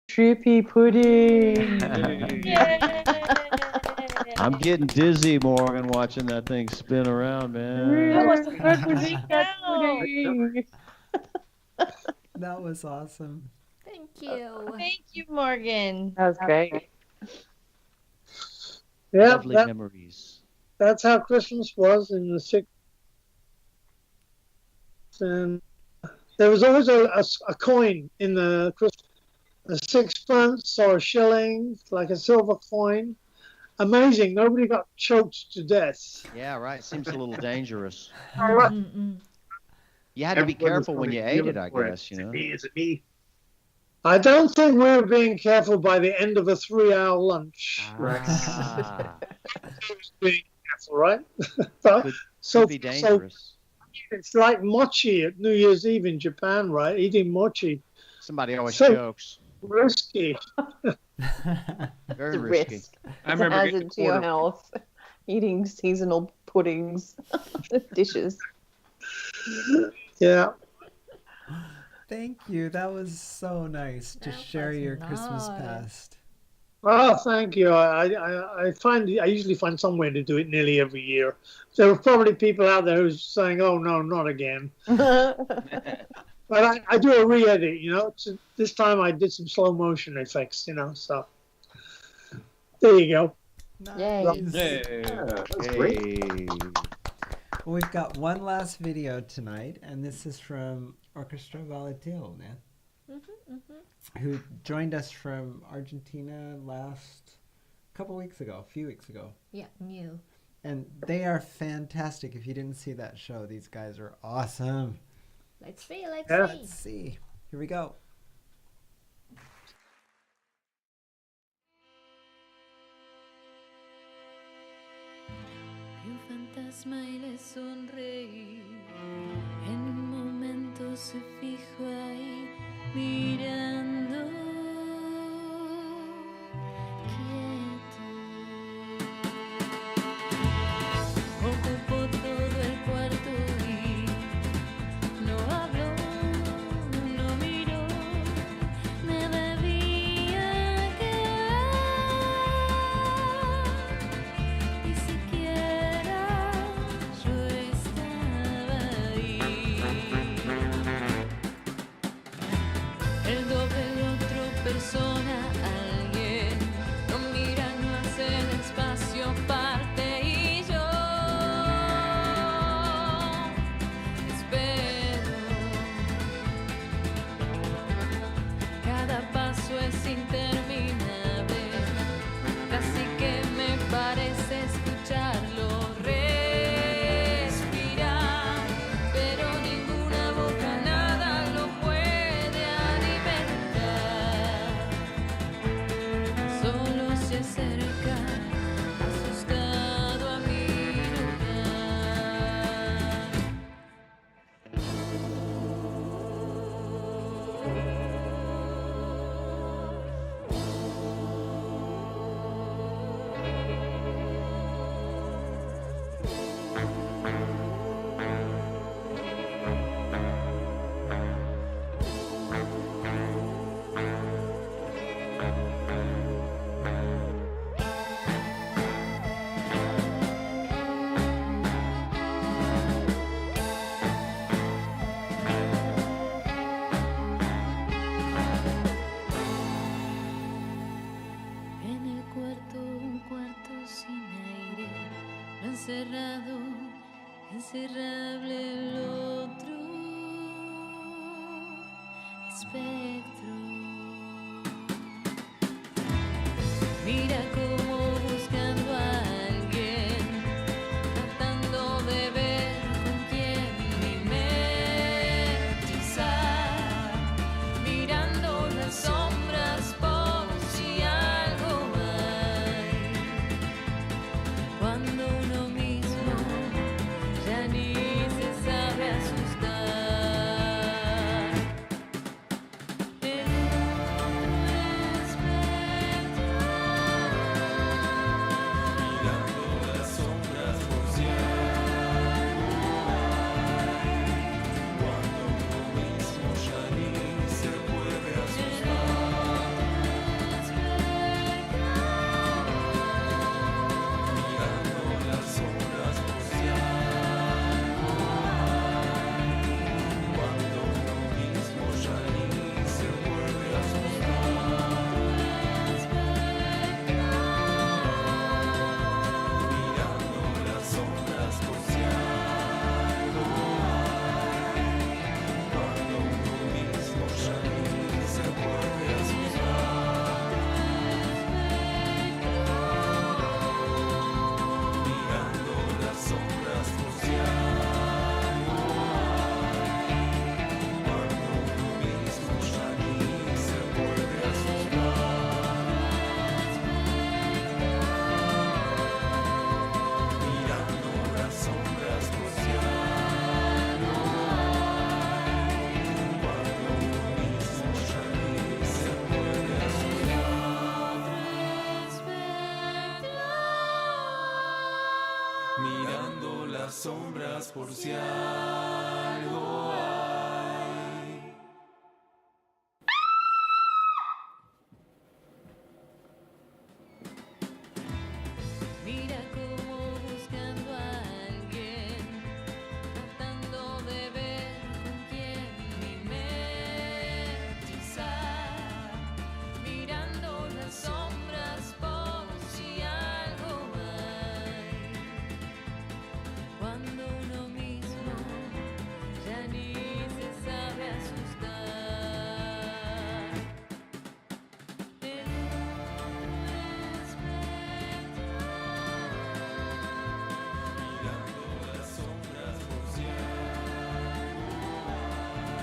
Trippy pudding. I'm getting dizzy, Morgan, watching that thing spin around, man. I was the first to drink that pudding. That was awesome. Thank you. Thank you, Morgan. That was great. Yeah, Lovely memories. that's how Christmas was in the 60s. And there was always a coin in the Christmas, a sixpence or a shilling, like a silver coin. Amazing. Nobody got choked to death. Yeah, right. Seems a little dangerous. Mm-mm. You had to be Everyone was careful when really you ate it, feeling I for guess, you know. Is it me? I don't think we were being careful by the end of a 3-hour lunch. Ah, Being careful, right? But- could be dangerous. it's like mochi at New Year's Eve in Japan, right? Eating mochi. Somebody always So- jokes. Risky. Very The risky. risk. I remember Adds getting into your quarter- health. Eating seasonal puddings, dishes. Yeah. Thank you. That was so nice to That share was your Christmas nice. past. Oh, thank you. I usually find some way to do it nearly every year. There are probably people out there who's saying, "Oh no, not again." But I do a re-edit, you know. This time I did some slow motion effects, you know. So there you go. Yay. That's great. Hey. Well, we've got one last video tonight, and this is from Orchestra Valeteo, who joined us from Argentina a few weeks ago. Yeah, new. And they are fantastic. If you didn't see that show, these guys are awesome. Let's see, let's Yeah. see. Let's see. Here we go. Vi un fantasma y le sonreí. En un momento se fijó ahí, mirando quieto. Ocupó todo el cuarto y no habló, no miró, me debía quedar. Ni siquiera yo estaba ahí. El doble de otra persona, alguien no mira, no hace el espacio parte y yo espero. Cada paso es interminable, casi que me parece escucharlo respirar, pero ninguna boca nada lo puede alimentar. Solo se acerca, asustado a mi lugar. En el cuarto, un cuarto sin aire, lo encerrado, encerrable el otro espectro. Mira como buscando a alguien. mirando las sombras por si algo hay. Mira como buscando a alguien, tratando de ver con quién mimetizar, mirando las sombras por si algo hay. Cuando uno mismo ya ni se sabe asustar. En un Mirando las sombras por si algo hay.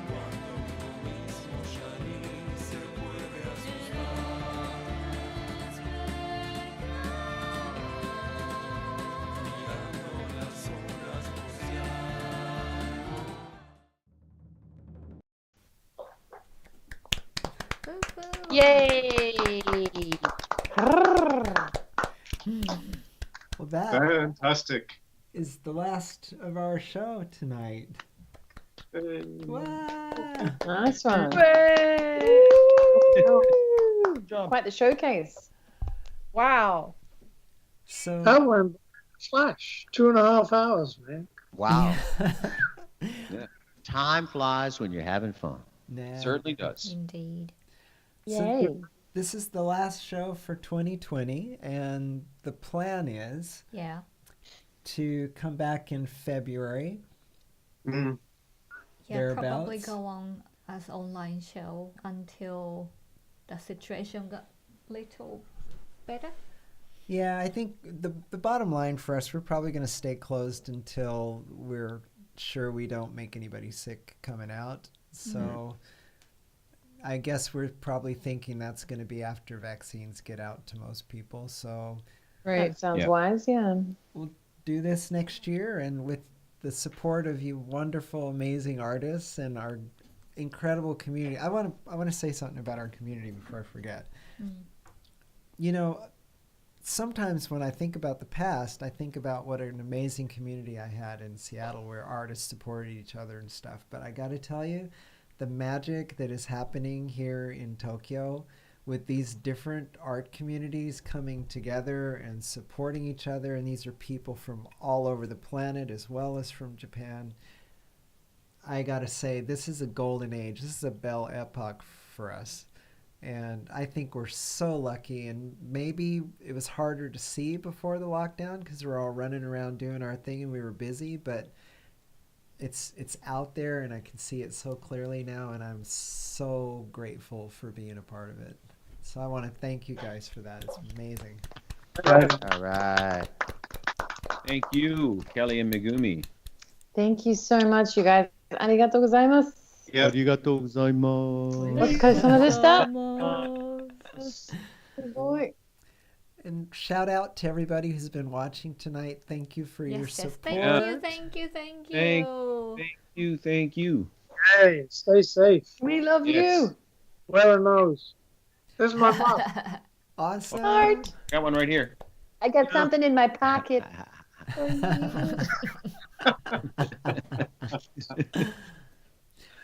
Cuando uno mismo ya ni se puede asustar. Mirando las sombras por si Yay! Well, that Fantastic. is the last of our show tonight. Wow. Nice one. Hooray! Good job. Quite the showcase. Wow. So That went flash. 2.5 hours, man. Wow. Yeah. Time flies when you're having fun. Nah. Certainly does. Indeed. So this is the last show for 2020, and the plan is Yeah. to come back in February. Mm. Yeah, probably Thereabouts. go on as online show until the situation got little better. Yeah, I think the bottom line for us, we're probably going to stay closed until we're sure we don't make anybody sick coming out. So I guess we're probably thinking that's going to be after vaccines get out to most people. So That sounds Yeah. wise, yeah. we'll do this next year, and with the support of you wonderful, amazing artists and our incredible community. I want to say something about our community before I forget. You know, sometimes when I think about the past, I think about what an amazing community I had in Seattle where artists supported each other and stuff. But I got to tell you, the magic that is happening here in Tokyo with these different art communities coming together and supporting each other, and these are people from all over the planet as well as from Japan. I got to say, this is a golden age. This is a belle epoque for us. And I think we're so lucky, and maybe it was harder to see before the lockdown because we're all running around doing our thing and we were busy, but it's out there and I can see it so clearly now, and I'm so grateful for being a part of it. So I want to thank you guys for that. It's amazing. All right. Thank you, Kelly and Megumi. Thank you so much, you guys. Arigatou gozaimasu. Yeah. Arigatou gozaimasu. お疲れ様でした。すごい。 And shout out to everybody who's been watching tonight. Thank you for your Yes, yes. support. Thank you. Thank you. Hey, stay safe. We love Yes. you. Wear a nose. This is my mom. Awesome. Heart. Got one right here. I got something in my pocket.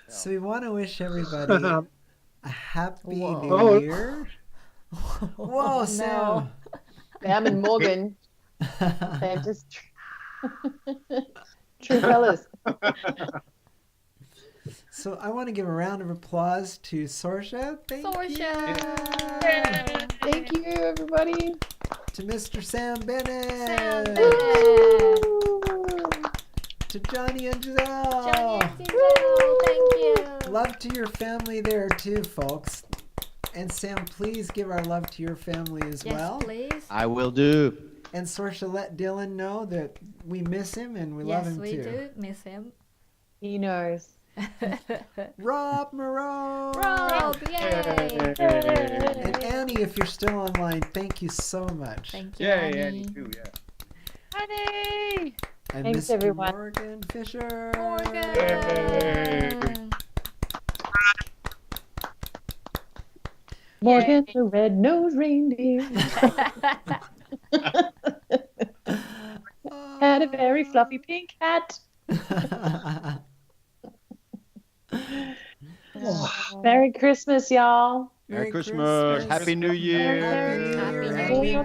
So we want to wish everybody a happy Whoa. new Oh. year. Whoa, Sam. Sam and Morgan. They're just true fellas. So I want to give a round of applause to Sorcha. Thank Sorcha. you. Thank you, everybody. To Mr. Sam Bennett. Sam Bennett. To Johnny and Giselle. Johnny and Giselle, thank you. Love to your family there too, folks. And Sam, please give our love to your family as Yes, well. please. I will do. And Sorcha, let Dylan know that we miss him and we love Yes, him we too. do miss him. He knows. Rob Moreau. Rob, yay. And Annie, if you're still online, thank you so much. Thank you, Yeah, Annie. too, yeah. Honey. And Thanks, Mr. everyone. Morgan Fischer. Morgan. Morgan the red-nosed reindeer. had a very fluffy pink hat. Merry Christmas, y'all. Merry Christmas. Happy New Year. Happy New Year.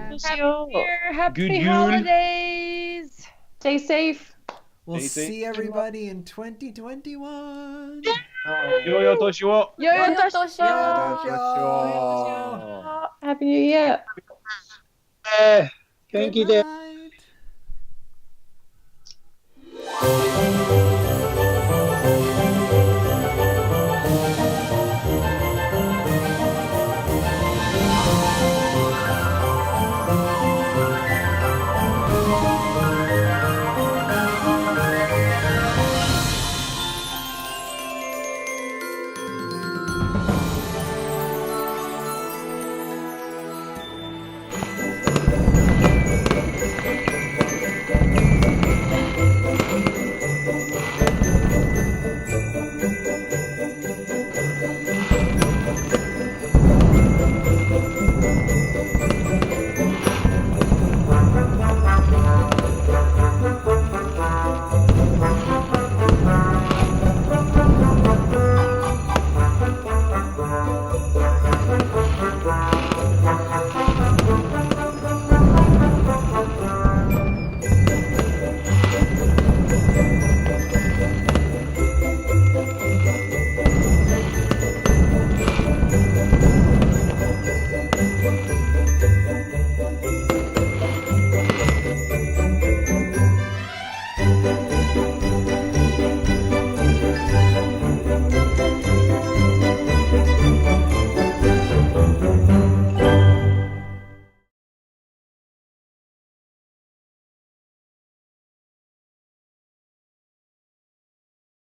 Happy Good Yule. holidays. Stay safe. We'll Stay safe. see everybody in 2021. Yo toshi wo. Yo toshi. Happy New Year. Genki de.